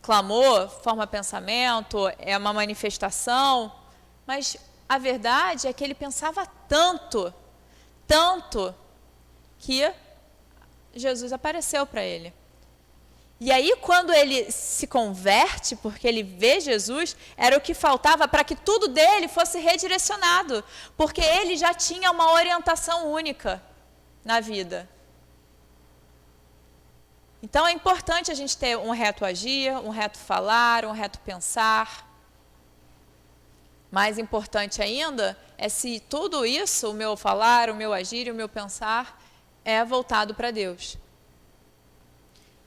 Clamor, forma pensamento, é uma manifestação, mas a verdade é que ele pensava tanto, que Jesus apareceu para ele. E aí, quando ele se converte, porque ele vê Jesus, era o que faltava para que tudo dele fosse redirecionado, porque ele já tinha uma orientação única na vida. Então, é importante a gente ter um reto agir, um reto falar, um reto pensar. Mais importante ainda é se tudo isso, o meu falar, o meu agir e o meu pensar, é voltado para Deus.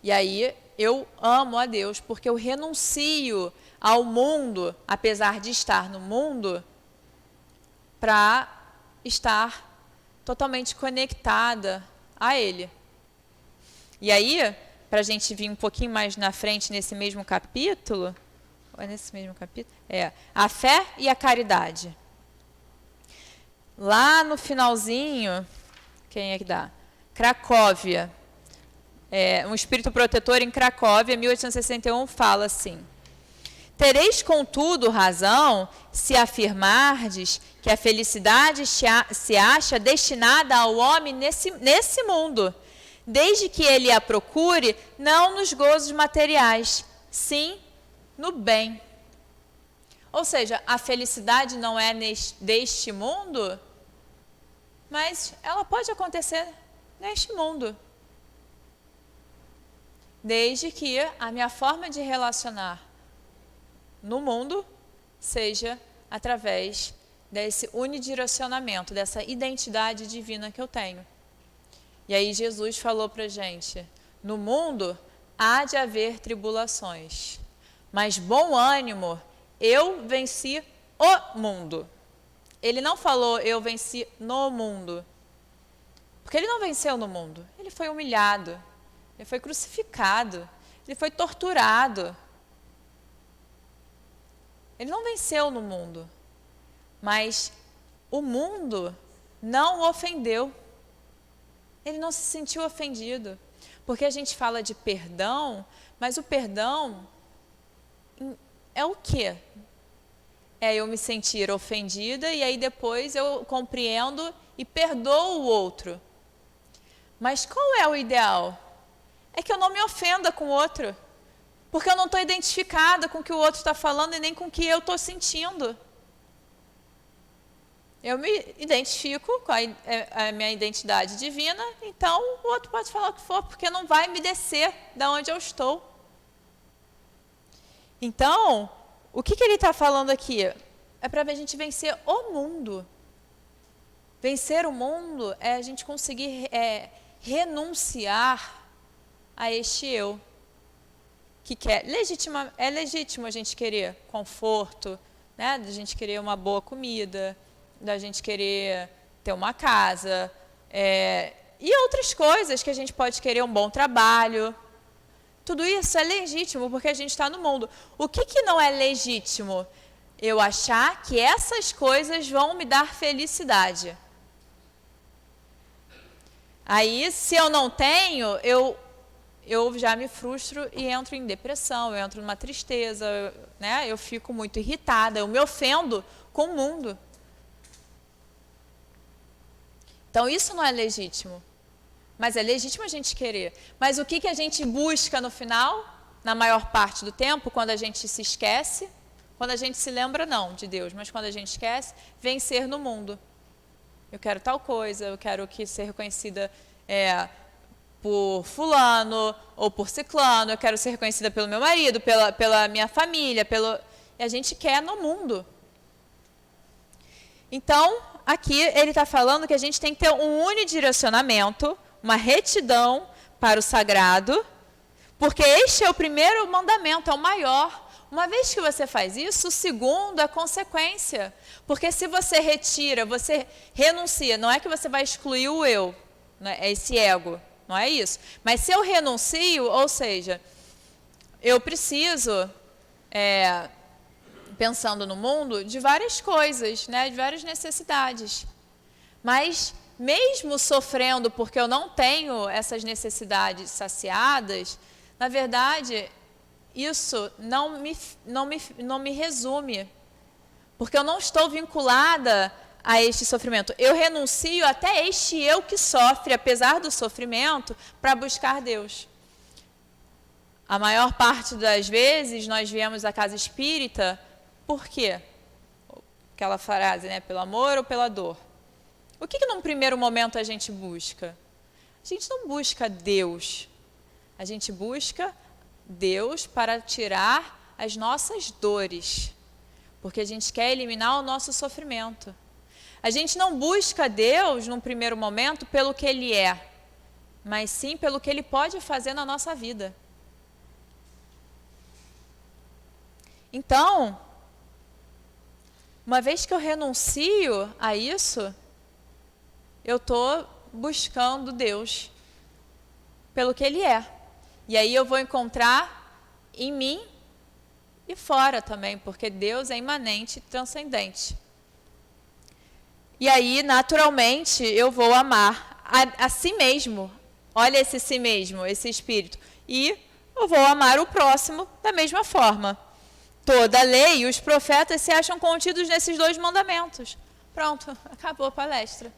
E aí, eu amo a Deus, porque eu renuncio ao mundo, apesar de estar no mundo, para estar totalmente conectada a Ele. E aí, para a gente vir um pouquinho mais na frente nesse mesmo capítulo, a fé e a caridade. Lá no finalzinho, quem é que dá? Cracóvia. Um espírito protetor em Cracóvia, 1861, fala assim: tereis, contudo, razão se afirmardes que a felicidade se acha destinada ao homem nesse mundo, desde que ele a procure não nos gozos materiais, sim no bem. Ou seja, a felicidade não é deste mundo, mas ela pode acontecer neste mundo. Desde que a minha forma de relacionar no mundo seja através desse unidirecionamento, dessa identidade divina que eu tenho. E aí Jesus falou para a gente: no mundo há de haver tribulações, mas bom ânimo, eu venci o mundo. Ele não falou eu venci no mundo, porque ele não venceu no mundo, ele foi humilhado. Ele foi crucificado, ele foi torturado. Ele não venceu no mundo, mas o mundo não o ofendeu. Ele não se sentiu ofendido, porque a gente fala de perdão, mas o perdão é o quê? É eu me sentir ofendida e aí depois eu compreendo e perdoo o outro. Mas qual é o ideal? É que eu não me ofenda com o outro, porque eu não estou identificada com o que o outro está falando e nem com o que eu estou sentindo. Eu me identifico com a minha identidade divina, então o outro pode falar o que for, porque não vai me descer da onde eu estou. Então, o que ele está falando aqui? É para a gente vencer o mundo. Vencer o mundo é a gente conseguir renunciar a este eu, que é legítimo a gente querer conforto, né? Da gente querer uma boa comida, da gente querer ter uma casa, e outras coisas que a gente pode querer, um bom trabalho. Tudo isso é legítimo porque a gente está no mundo. O que não é legítimo? Eu achar que essas coisas vão me dar felicidade. Aí, se eu não tenho, eu já me frustro e entro em depressão, eu entro numa tristeza, né? Eu fico muito irritada, eu me ofendo com o mundo. Então, isso não é legítimo. Mas é legítimo a gente querer. Mas o que a gente busca no final, na maior parte do tempo, quando a gente se esquece, quando a gente se lembra, não, de Deus, mas quando a gente esquece, vencer no mundo. Eu quero tal coisa, eu quero ser reconhecida por fulano ou por ciclano, eu quero ser reconhecida pelo meu marido, pela minha família, e a gente quer no mundo. Então, aqui ele está falando que a gente tem que ter um unidirecionamento, uma retidão para o sagrado, porque este é o primeiro mandamento, é o maior. Uma vez que você faz isso, o segundo é consequência. Porque se você retira, você renuncia, não é que você vai excluir o eu, né? É esse ego, não é isso. Mas se eu renuncio, ou seja, eu preciso, pensando no mundo, de várias coisas, né? De várias necessidades. Mas mesmo sofrendo porque eu não tenho essas necessidades saciadas, na verdade, isso não me resume, porque eu não estou vinculada a este sofrimento. Eu renuncio até este eu que sofre, apesar do sofrimento, para buscar Deus. A maior parte das vezes nós viemos à casa espírita, por quê? Aquela frase, né? Pelo amor ou pela dor? O que num primeiro momento a gente busca? A gente não busca Deus. A gente busca Deus para tirar as nossas dores, porque a gente quer eliminar o nosso sofrimento. A gente não busca Deus, num primeiro momento, pelo que Ele é, mas sim pelo que Ele pode fazer na nossa vida. Então, uma vez que eu renuncio a isso, eu estou buscando Deus pelo que Ele é. E aí eu vou encontrar em mim e fora também, porque Deus é imanente e transcendente. E aí, naturalmente, eu vou amar a si mesmo. Olha esse si mesmo, esse espírito. E eu vou amar o próximo da mesma forma. Toda a lei e os profetas se acham contidos nesses dois mandamentos. Pronto, acabou a palestra.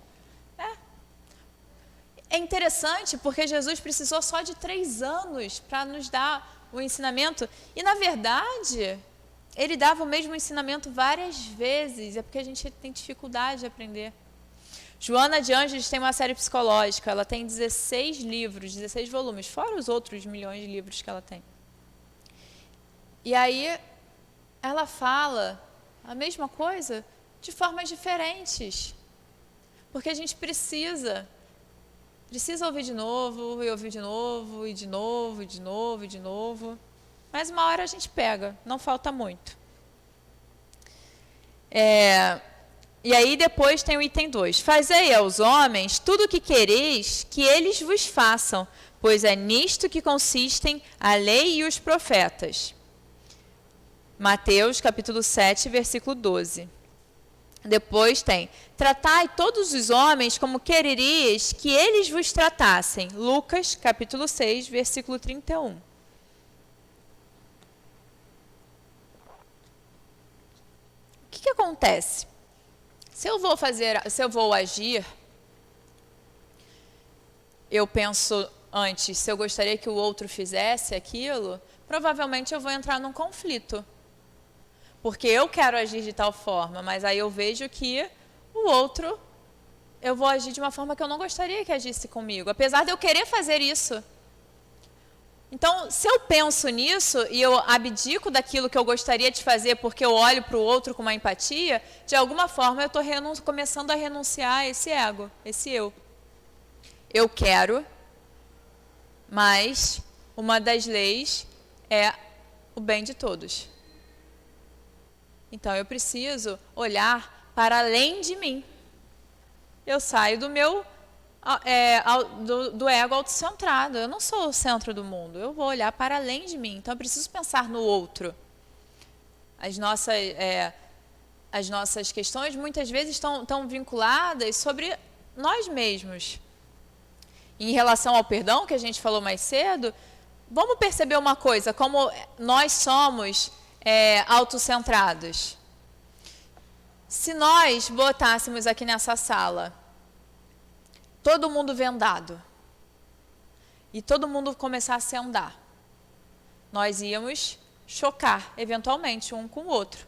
É interessante porque Jesus precisou só de 3 anos para nos dar o ensinamento. E, na verdade, ele dava o mesmo ensinamento várias vezes. É porque a gente tem dificuldade de aprender. Joana de Ângeles tem uma série psicológica. Ela tem 16 livros, 16 volumes, fora os outros milhões de livros que ela tem. E aí, ela fala a mesma coisa de formas diferentes. Porque a gente precisa ouvir de novo, e ouvir de novo, e de novo, e de novo, e de novo. Mas uma hora a gente pega, não falta muito. E aí depois tem o item 2. Fazei aos homens tudo o que quereis que eles vos façam, pois é nisto que consistem a lei e os profetas. Mateus, capítulo 7, versículo 12. Depois tem, tratai todos os homens como quererias que eles vos tratassem. Lucas, capítulo 6, versículo 31. O que acontece? Se eu vou agir, eu penso antes, se eu gostaria que o outro fizesse aquilo, provavelmente eu vou entrar num conflito. Porque eu quero agir de tal forma, mas aí eu vejo que o outro, eu vou agir de uma forma que eu não gostaria que agisse comigo, apesar de eu querer fazer isso. Então, se eu penso nisso e eu abdico daquilo que eu gostaria de fazer porque eu olho para o outro com uma empatia, de alguma forma eu estou começando a renunciar a esse ego, esse eu. Eu quero, mas uma das leis é o bem de todos. Então, eu preciso olhar para além de mim. Eu saio do meu do ego autocentrado. Eu não sou o centro do mundo. Eu vou olhar para além de mim. Então, eu preciso pensar no outro. As nossas questões, muitas vezes, estão vinculadas sobre nós mesmos. Em relação ao perdão, que a gente falou mais cedo, vamos perceber uma coisa, como nós somos autocentrados. Se nós botássemos aqui nessa sala todo mundo vendado e todo mundo começasse a andar, nós íamos chocar, eventualmente, um com o outro.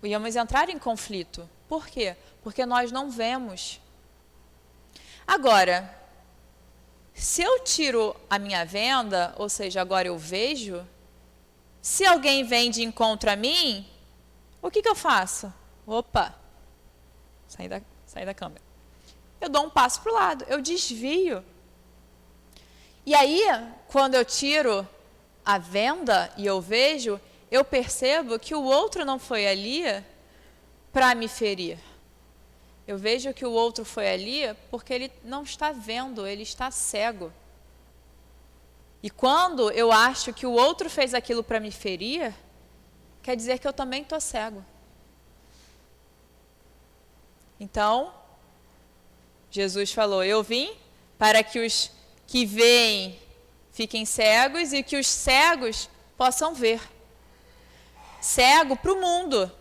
Íamos entrar em conflito. Por quê? Porque nós não vemos. Agora, se eu tiro a minha venda, ou seja, agora eu vejo, se alguém vem de encontro a mim, o que eu faço? Opa! Saí da câmera. Eu dou um passo para o lado, eu desvio. E aí, quando eu tiro a venda e eu vejo, eu percebo que o outro não foi ali para me ferir. Eu vejo que o outro foi ali porque ele não está vendo, ele está cego. E quando eu acho que o outro fez aquilo para me ferir, quer dizer que eu também estou cego. Então, Jesus falou, eu vim para que os que veem fiquem cegos e que os cegos possam ver. Cego para o mundo.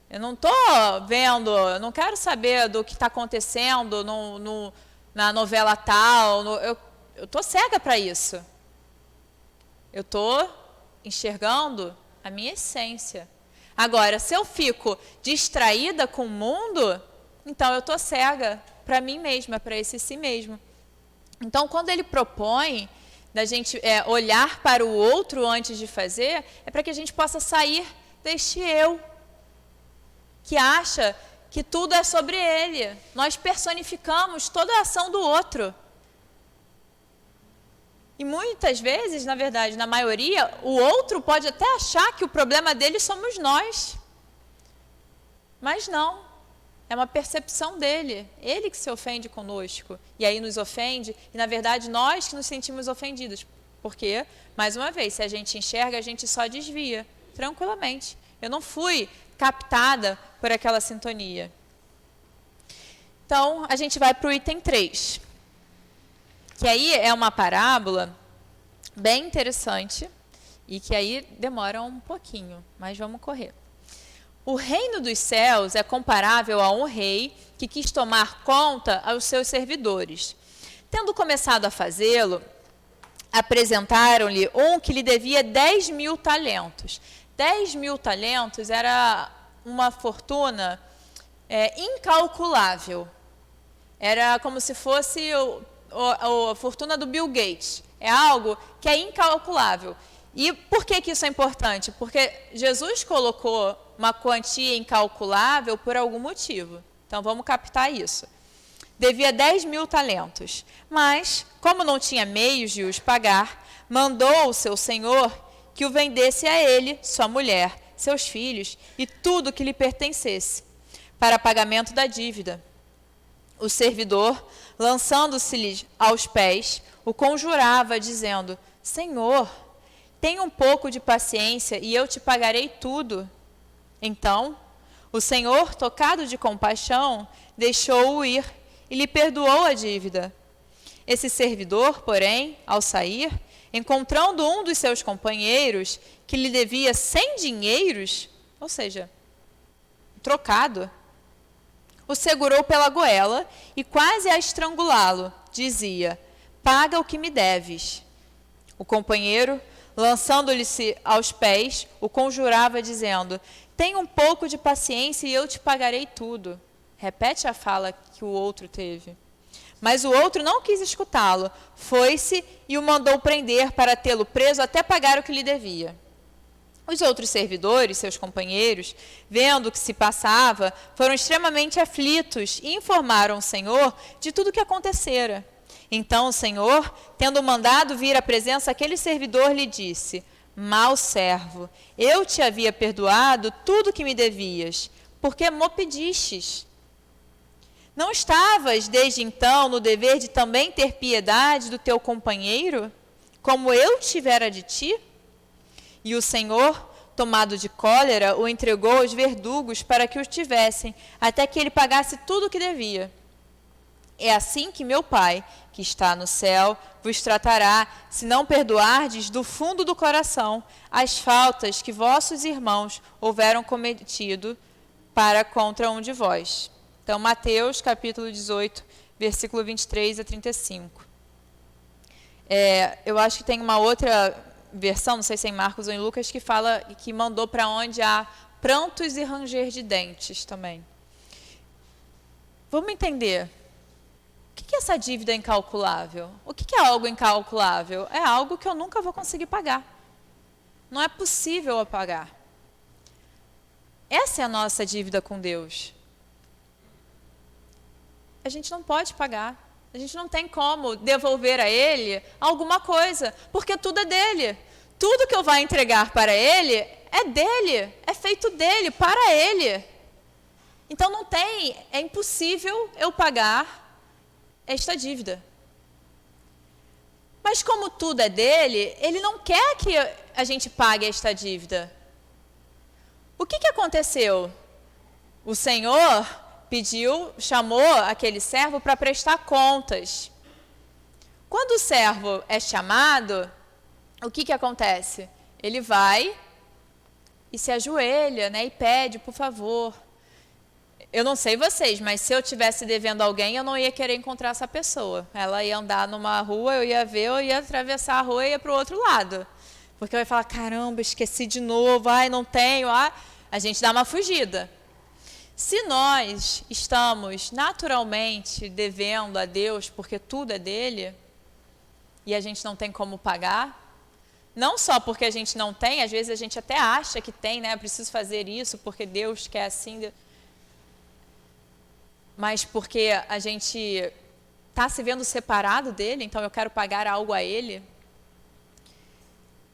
Eu não estou vendo, eu não quero saber do que está acontecendo na novela tal. Eu estou cega para isso. Eu estou enxergando a minha essência. Agora, se eu fico distraída com o mundo, então eu estou cega para mim mesma, para esse si mesmo. Então, quando ele propõe da gente olhar para o outro antes de fazer, é para que a gente possa sair deste eu, que acha que tudo é sobre ele. Nós personificamos toda a ação do outro. E muitas vezes, na verdade, na maioria, o outro pode até achar que o problema dele somos nós. Mas não. É uma percepção dele. Ele que se ofende conosco. E aí nos ofende. E, na verdade, nós que nos sentimos ofendidos. Porque, mais uma vez, se a gente enxerga, a gente só desvia. Tranquilamente. Eu não fui captada por aquela sintonia. Então, a gente vai para o item 3. Que aí é uma parábola bem interessante e que aí demora um pouquinho, mas vamos correr. O reino dos céus é comparável a um rei que quis tomar conta aos seus servidores. Tendo começado a fazê-lo, apresentaram-lhe um que lhe devia 10.000 talentos. 10.000 talentos era uma fortuna incalculável. Era como se fosse a fortuna do Bill Gates. É algo que é incalculável. E por que isso é importante? Porque Jesus colocou uma quantia incalculável por algum motivo. Então, vamos captar isso. Devia 10.000 talentos. Mas, como não tinha meios de os pagar, mandou o seu senhor que o vendesse a ele, sua mulher, seus filhos e tudo que lhe pertencesse, para pagamento da dívida. O servidor, lançando-se-lhe aos pés, o conjurava, dizendo, Senhor, tenha um pouco de paciência e eu te pagarei tudo. Então, o Senhor, tocado de compaixão, deixou-o ir e lhe perdoou a dívida. Esse servidor, porém, ao sair, encontrando um dos seus companheiros que lhe devia 100 dinheiros, ou seja, trocado, o segurou pela goela e quase a estrangulá-lo, dizia, paga o que me deves. O companheiro, lançando-lhe-se aos pés, o conjurava, dizendo, tenha um pouco de paciência e eu te pagarei tudo. Repete a fala que o outro teve. Mas o outro não quis escutá-lo, foi-se e o mandou prender para tê-lo preso até pagar o que lhe devia. Os outros servidores, seus companheiros, vendo o que se passava, foram extremamente aflitos e informaram o Senhor de tudo o que acontecera. Então o Senhor, tendo mandado vir à presença aquele servidor, lhe disse, mau servo, eu te havia perdoado tudo o que me devias, porque me pedistes. Não estavas, desde então, no dever de também ter piedade do teu companheiro, como eu tivera de ti? E o Senhor, tomado de cólera, o entregou aos verdugos para que o tivessem, até que ele pagasse tudo o que devia. É assim que meu Pai, que está no céu, vos tratará, se não perdoardes do fundo do coração as faltas que vossos irmãos houveram cometido para contra um de vós. Então, Mateus, capítulo 18, versículo 23 a 35. Eu acho que tem uma outra versão, não sei se é em Marcos ou em Lucas, que fala que mandou para onde há prantos e ranger de dentes também. Vamos entender. O que é essa dívida incalculável? O que é algo incalculável? É algo que eu nunca vou conseguir pagar. Não é possível eu pagar. Essa é a nossa dívida com Deus. A gente não pode pagar. A gente não tem como devolver a Ele alguma coisa, porque tudo é dele. Tudo que eu vou entregar para Ele é dele, é feito dele, para Ele. Então não tem, é impossível eu pagar esta dívida. Mas como tudo é dele, Ele não quer que a gente pague esta dívida. O que aconteceu? O Senhor chamou aquele servo para prestar contas. Quando o servo é chamado, o que acontece? Ele vai e se ajoelha, né, e pede, por favor. Eu não sei vocês, mas se eu estivesse devendo alguém, eu não ia querer encontrar essa pessoa. Ela ia andar numa rua, eu ia ver, eu ia atravessar a rua e ia para o outro lado. Porque eu ia falar, caramba, esqueci de novo, ai, não tenho, a gente dá uma fugida. Se nós estamos naturalmente devendo a Deus, porque tudo é dele, e a gente não tem como pagar, não só porque a gente não tem, às vezes a gente até acha que tem, né? Eu preciso fazer isso porque Deus quer assim, mas porque a gente está se vendo separado dele, então eu quero pagar algo a ele.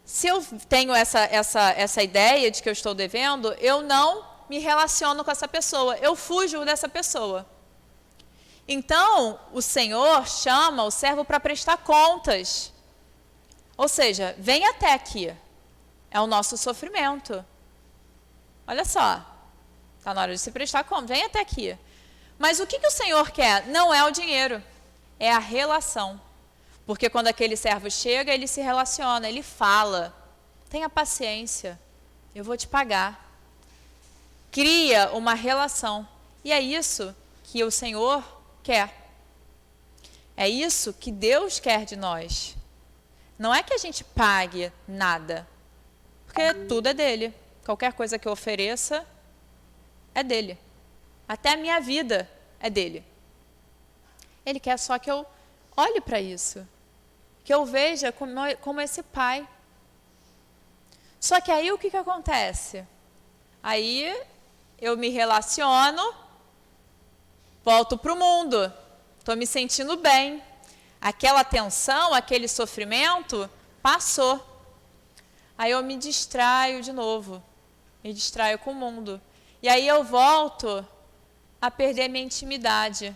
Se eu tenho essa ideia de que eu estou devendo, eu não me relaciono com essa pessoa, eu fujo dessa pessoa. Então, o Senhor chama o servo para prestar contas. Ou seja, vem até aqui. É o nosso sofrimento. Olha só, está na hora de se prestar conta, vem até aqui. Mas o que o Senhor quer? Não é o dinheiro, é a relação. Porque quando aquele servo chega, ele se relaciona, ele fala, tenha paciência, eu vou te pagar. Cria uma relação. E é isso que o Senhor quer. É isso que Deus quer de nós. Não é que a gente pague nada, porque tudo é dele. Qualquer coisa que eu ofereça é dele. Até a minha vida é dele. Ele quer só que eu olhe para isso, que eu veja como esse pai. Só que aí o que acontece? Aí eu me relaciono, volto para o mundo, estou me sentindo bem. Aquela tensão, aquele sofrimento passou. Aí eu me distraio de novo, me distraio com o mundo. E aí eu volto a perder minha intimidade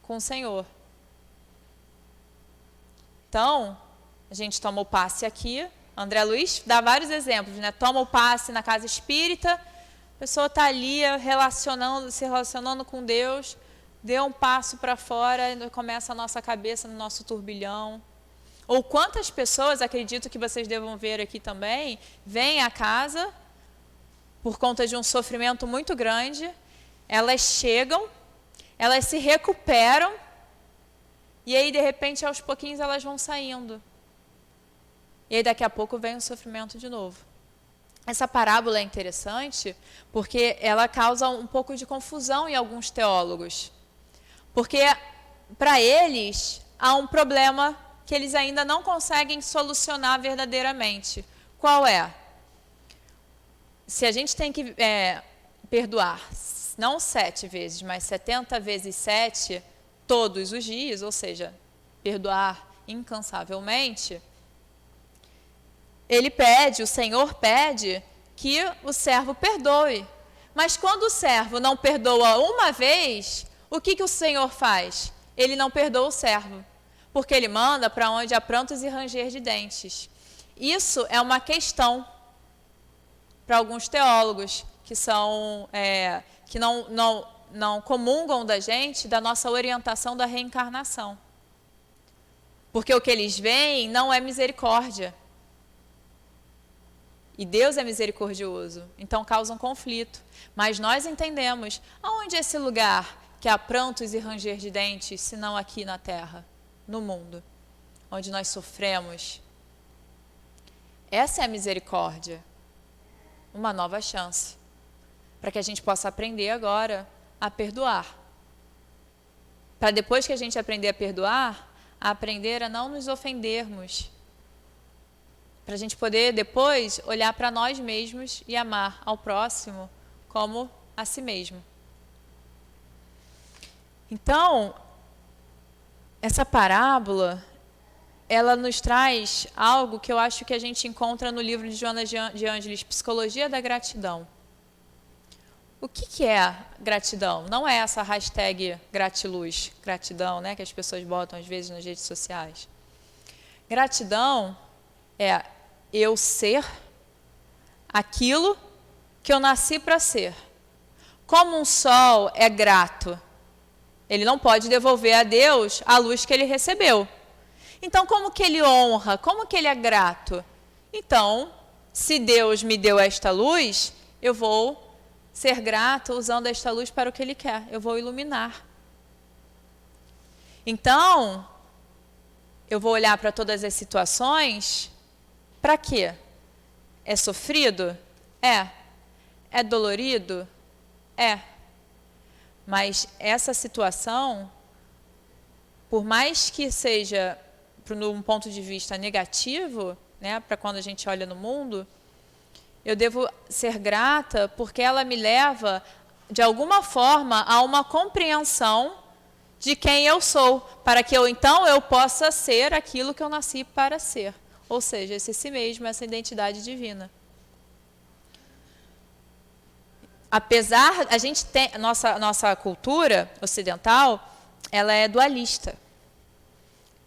com o Senhor. Então, a gente toma o passe aqui. André Luiz dá vários exemplos, né? Toma o passe na casa espírita, a pessoa está ali se relacionando com Deus, deu um passo para fora e começa a nossa cabeça no nosso turbilhão. Ou quantas pessoas, acredito que vocês devam ver aqui também, vêm à casa por conta de um sofrimento muito grande, elas chegam, elas se recuperam, e aí de repente aos pouquinhos elas vão saindo. E aí daqui a pouco vem o sofrimento de novo. Essa parábola é interessante porque ela causa um pouco de confusão em alguns teólogos. Porque para eles há um problema que eles ainda não conseguem solucionar verdadeiramente. Qual é? Se a gente tem que perdoar, não 7 vezes, mas 70 vezes 7 todos os dias, ou seja, perdoar incansavelmente, o Senhor pede que o servo perdoe. Mas quando o servo não perdoa uma vez, o que o Senhor faz? Ele não perdoa o servo, porque ele manda para onde há prantos e ranger de dentes. Isso é uma questão para alguns teólogos que não comungam da nossa orientação da reencarnação. Porque o que eles veem não é misericórdia. E Deus é misericordioso, então causa um conflito. Mas nós entendemos aonde é esse lugar que há prantos e ranger de dentes, senão aqui na terra, no mundo, onde nós sofremos. Essa é a misericórdia, uma nova chance, para que a gente possa aprender agora a perdoar. Para depois que a gente aprender a perdoar, a aprender a não nos ofendermos. Para a gente poder depois olhar para nós mesmos e amar ao próximo como a si mesmo. Então, essa parábola, ela nos traz algo que eu acho que a gente encontra no livro de Joana de Ângelis, Psicologia da Gratidão. O que é gratidão? Não é essa hashtag gratiluz, gratidão, né, que as pessoas botam às vezes nas redes sociais. Gratidão é eu ser aquilo que eu nasci para ser. Como um sol é grato, ele não pode devolver a Deus a luz que ele recebeu. Então, como que ele honra? Como que ele é grato? Então, se Deus me deu esta luz, eu vou ser grato usando esta luz para o que ele quer. Eu vou iluminar. Então, eu vou olhar para todas as situações. Para quê? É sofrido? É. É dolorido? É. Mas essa situação, por mais que seja num ponto de vista negativo, né, para quando a gente olha no mundo, eu devo ser grata porque ela me leva, de alguma forma, a uma compreensão de quem eu sou, para que então eu possa ser aquilo que eu nasci para ser. Ou seja, esse si mesmo, essa identidade divina. Apesar, a gente tem, nossa cultura ocidental, ela é dualista.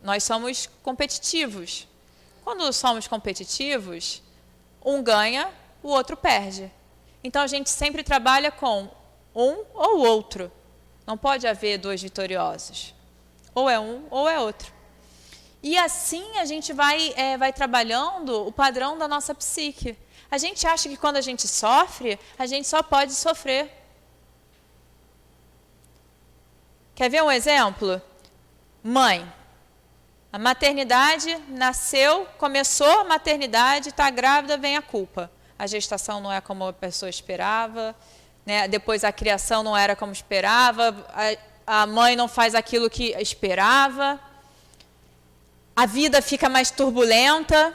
Nós somos competitivos. Quando somos competitivos, um ganha, o outro perde. Então, a gente sempre trabalha com um ou outro. Não pode haver dois vitoriosos. Ou é um ou é outro. E assim a gente vai trabalhando o padrão da nossa psique. A gente acha que quando a gente sofre, a gente só pode sofrer. Quer ver um exemplo? Mãe. A maternidade nasceu, começou a maternidade, está grávida, vem a culpa. A gestação não é como a pessoa esperava, né? Depois a criação não era como esperava, a mãe não faz aquilo que esperava, a vida fica mais turbulenta,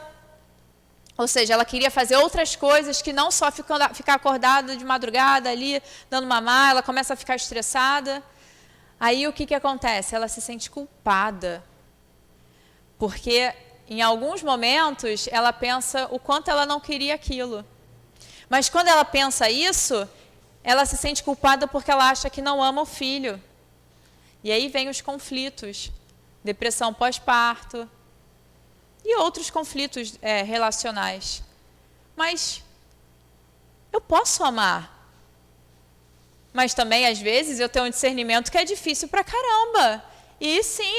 ou seja, ela queria fazer outras coisas que não só ficar acordada de madrugada ali, dando mamar, ela começa a ficar estressada. Aí o que acontece? Ela se sente culpada. Porque em alguns momentos ela pensa o quanto ela não queria aquilo. Mas quando ela pensa isso, ela se sente culpada porque ela acha que não ama o filho. E aí vem os conflitos, depressão pós-parto e outros conflitos relacionais. Mas eu posso amar. Mas também, às vezes, eu tenho um discernimento que é difícil pra caramba. E sim,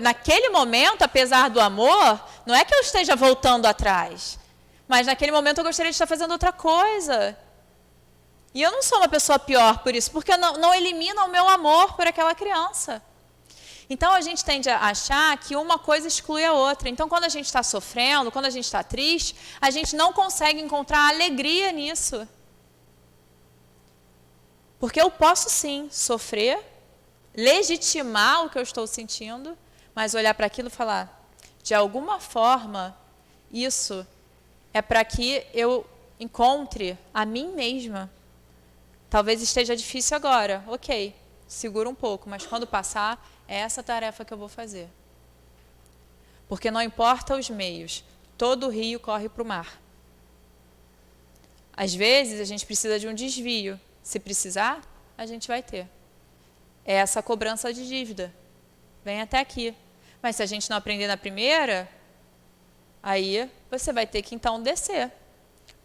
naquele momento, apesar do amor, não é que eu esteja voltando atrás. Mas naquele momento eu gostaria de estar fazendo outra coisa. E eu não sou uma pessoa pior por isso, porque não elimina o meu amor por aquela criança. Então a gente tende a achar que uma coisa exclui a outra. Então quando a gente está sofrendo, quando a gente está triste, a gente não consegue encontrar alegria nisso. Porque eu posso sim sofrer, legitimar o que eu estou sentindo, mas olhar para aquilo e falar, de alguma forma, isso é para que eu encontre a mim mesma. Talvez esteja difícil agora, ok, segura um pouco, mas quando passar, é essa tarefa que eu vou fazer. Porque não importa os meios, todo rio corre para o mar. Às vezes, a gente precisa de um desvio. Se precisar, a gente vai ter. É essa cobrança de dívida. Vem até aqui. Mas se a gente não aprender na primeira, aí você vai ter que então descer.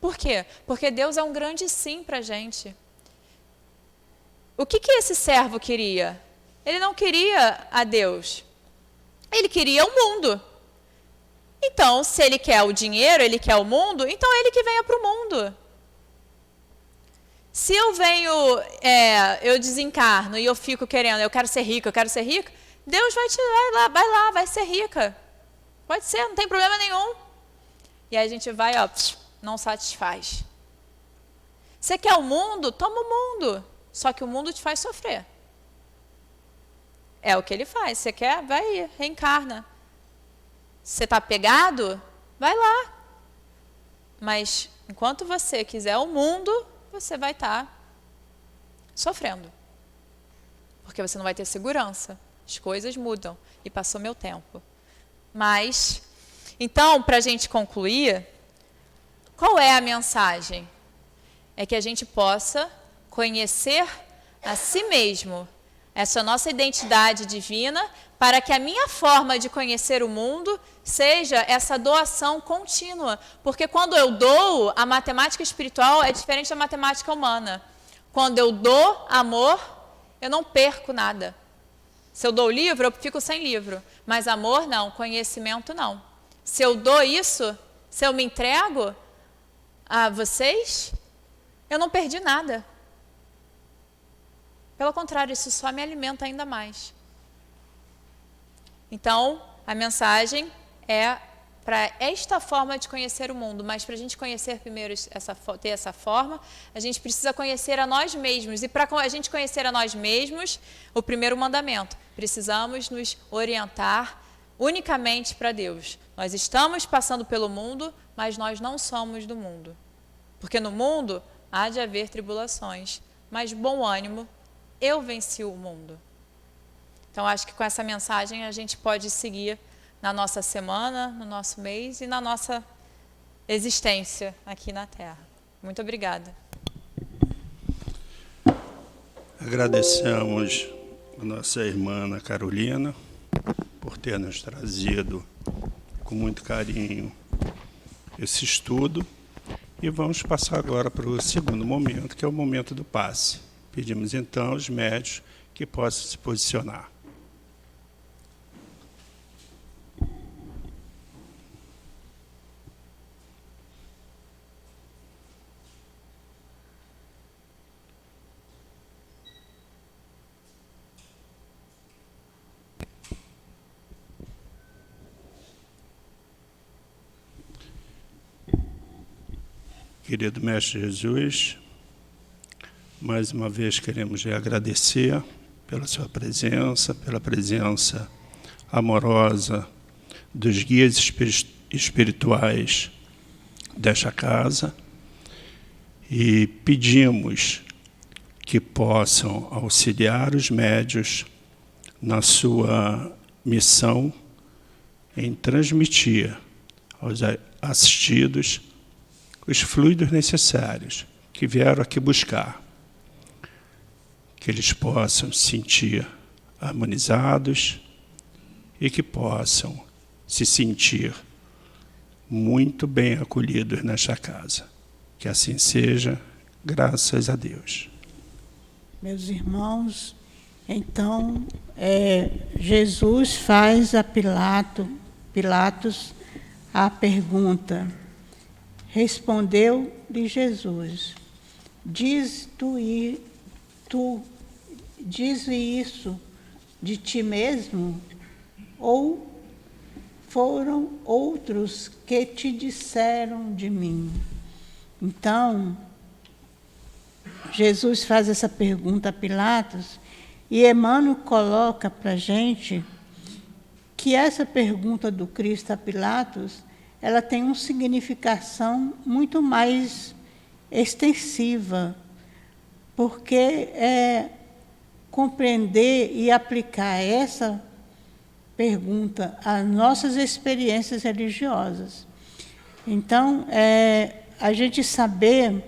Por quê? Porque Deus é um grande sim para a gente. O que esse servo queria? Ele não queria a Deus. Ele queria o mundo. Então, se ele quer o dinheiro, ele quer o mundo, então ele que venha para o mundo. Se eu venho, eu desencarno e eu fico querendo, eu quero ser rica, Deus vai ser rica. Pode ser, não tem problema nenhum. E aí a gente vai, não satisfaz. Você quer o mundo? Toma o mundo. Só que o mundo te faz sofrer. É o que ele faz. Você quer? Vai aí, reencarna. Você está pegado? Vai lá. Mas enquanto você quiser o mundo, você vai estar sofrendo. Porque você não vai ter segurança. As coisas mudam. E passou meu tempo. Mas, então, para a gente concluir, qual é a mensagem? É que a gente possa conhecer a si mesmo, essa nossa identidade divina, para que a minha forma de conhecer o mundo seja essa doação contínua. Porque quando eu dou, a matemática espiritual é diferente da matemática humana. Quando eu dou amor, eu não perco nada. Se eu dou o livro, eu fico sem livro. Mas amor, não. Conhecimento, não. Se eu dou isso, se eu me entrego a vocês, eu não perdi nada. Pelo contrário, isso só me alimenta ainda mais. Então, a mensagem é para esta forma de conhecer o mundo, mas para a gente conhecer primeiro, ter essa forma, a gente precisa conhecer a nós mesmos. E para a gente conhecer a nós mesmos, o primeiro mandamento, precisamos nos orientar unicamente para Deus. Nós estamos passando pelo mundo, mas nós não somos do mundo. Porque no mundo há de haver tribulações, mas bom ânimo, eu venci o mundo. Então, acho que com essa mensagem a gente pode seguir na nossa semana, no nosso mês e na nossa existência aqui na Terra. Muito obrigada. Agradecemos a nossa irmã Ana Carolina por ter nos trazido com muito carinho esse estudo. E vamos passar agora para o segundo momento, que é o momento do passe. Pedimos então aos médios que possam se posicionar. Querido Mestre Jesus, mais uma vez queremos lhe agradecer pela sua presença, pela presença amorosa dos guias espirituais desta casa, e pedimos que possam auxiliar os médios na sua missão em transmitir aos assistidos os fluidos necessários que vieram aqui buscar, que eles possam se sentir harmonizados e que possam se sentir muito bem acolhidos nesta casa. Que assim seja, graças a Deus. Meus irmãos, então, Jesus faz a Pilatos a pergunta. Respondeu-lhe Jesus: diz isso de ti mesmo, ou foram outros que te disseram de mim? Então, Jesus faz essa pergunta a Pilatos, e Emmanuel coloca para a gente que essa pergunta do Cristo a Pilatos, ela tem uma significação muito mais extensiva, porque é compreender e aplicar essa pergunta às nossas experiências religiosas. Então, a gente saber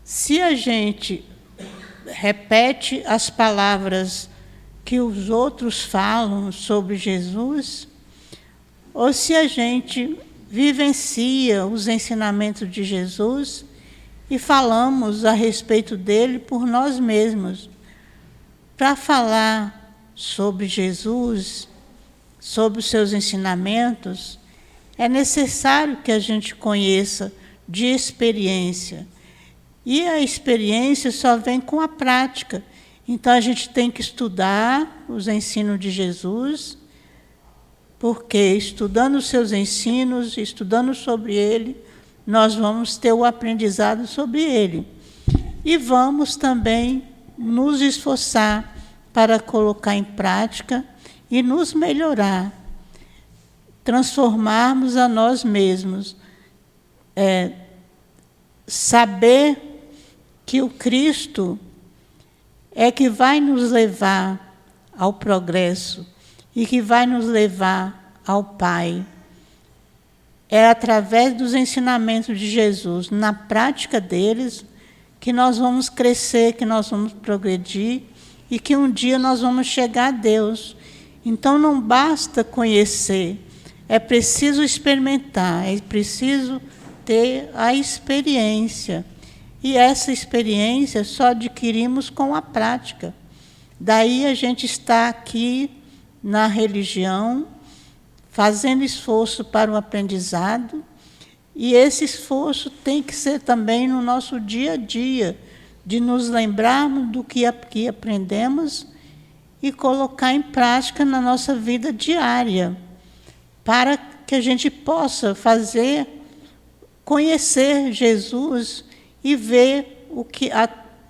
se a gente repete as palavras que os outros falam sobre Jesus, ou se a gente vivencia os ensinamentos de Jesus e falamos a respeito dele por nós mesmos. Para falar sobre Jesus, sobre os seus ensinamentos, é necessário que a gente conheça de experiência. E a experiência só vem com a prática. Então, a gente tem que estudar os ensinos de Jesus, porque estudando os seus ensinos, estudando sobre ele, nós vamos ter o aprendizado sobre ele. E vamos também nos esforçar para colocar em prática e nos melhorar, transformarmos a nós mesmos. Saber que o Cristo é que vai nos levar ao progresso e que vai nos levar ao Pai. É através dos ensinamentos de Jesus, na prática deles, que nós vamos crescer, que nós vamos progredir e que um dia nós vamos chegar a Deus. Então não basta conhecer, é preciso experimentar, é preciso ter a experiência. E essa experiência só adquirimos com a prática. Daí a gente está aqui na religião, fazendo esforço para o aprendizado, e esse esforço tem que ser também no nosso dia a dia, de nos lembrarmos do que aqui aprendemos e colocar em prática na nossa vida diária, para que a gente possa conhecer Jesus e ver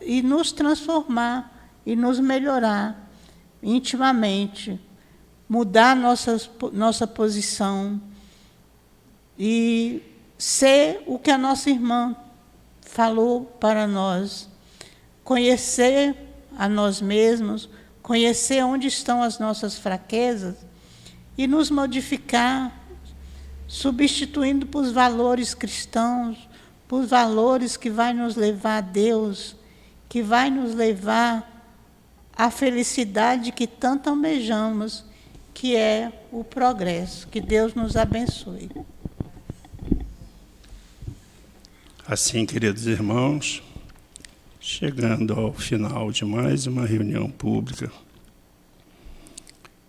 e nos transformar e nos melhorar intimamente, mudar nossa posição e ser o que a nossa irmã falou para nós, conhecer a nós mesmos, conhecer onde estão as nossas fraquezas e nos modificar, substituindo por valores cristãos, por valores que vai nos levar a Deus, que vai nos levar à felicidade que tanto almejamos, que é o progresso. Que Deus nos abençoe. Assim, queridos irmãos, chegando ao final de mais uma reunião pública,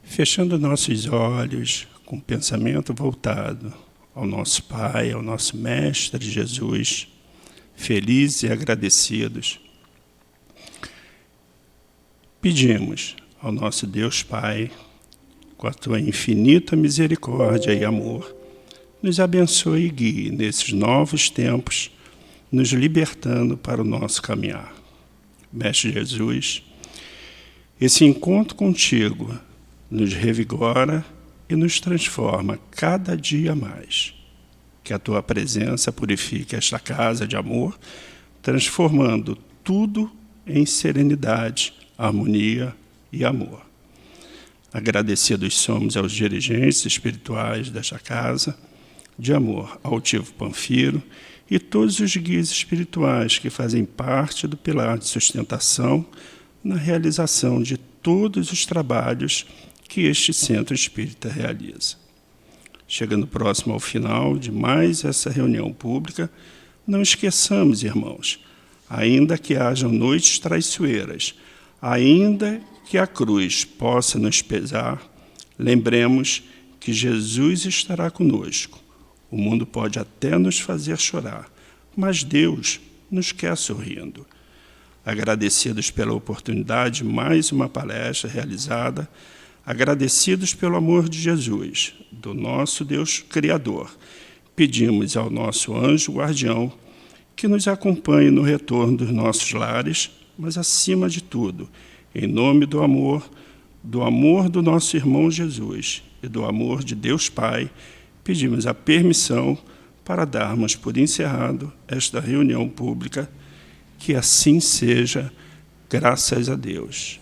fechando nossos olhos com o pensamento voltado ao nosso Pai, ao nosso Mestre Jesus, felizes e agradecidos, pedimos ao nosso Deus Pai, com a tua infinita misericórdia e amor, nos abençoe e guie nesses novos tempos, nos libertando para o nosso caminhar. Mestre Jesus, esse encontro contigo nos revigora e nos transforma cada dia mais. Que a tua presença purifique esta casa de amor, transformando tudo em serenidade, harmonia e amor. Agradecidos somos aos dirigentes espirituais desta casa, de amor ao Altivo Panfiro e todos os guias espirituais que fazem parte do pilar de sustentação na realização de todos os trabalhos que este centro espírita realiza. Chegando próximo ao final de mais essa reunião pública, não esqueçamos, irmãos, ainda que hajam noites traiçoeiras, ainda que a cruz possa nos pesar, lembremos que Jesus estará conosco. O mundo pode até nos fazer chorar, mas Deus nos quer sorrindo. Agradecidos pela oportunidade de mais uma palestra realizada, agradecidos pelo amor de Jesus, do nosso Deus Criador, pedimos ao nosso anjo guardião que nos acompanhe no retorno dos nossos lares, mas, acima de tudo, em nome do amor do nosso irmão Jesus e do amor de Deus Pai, pedimos a permissão para darmos por encerrado esta reunião pública. Que assim seja, graças a Deus.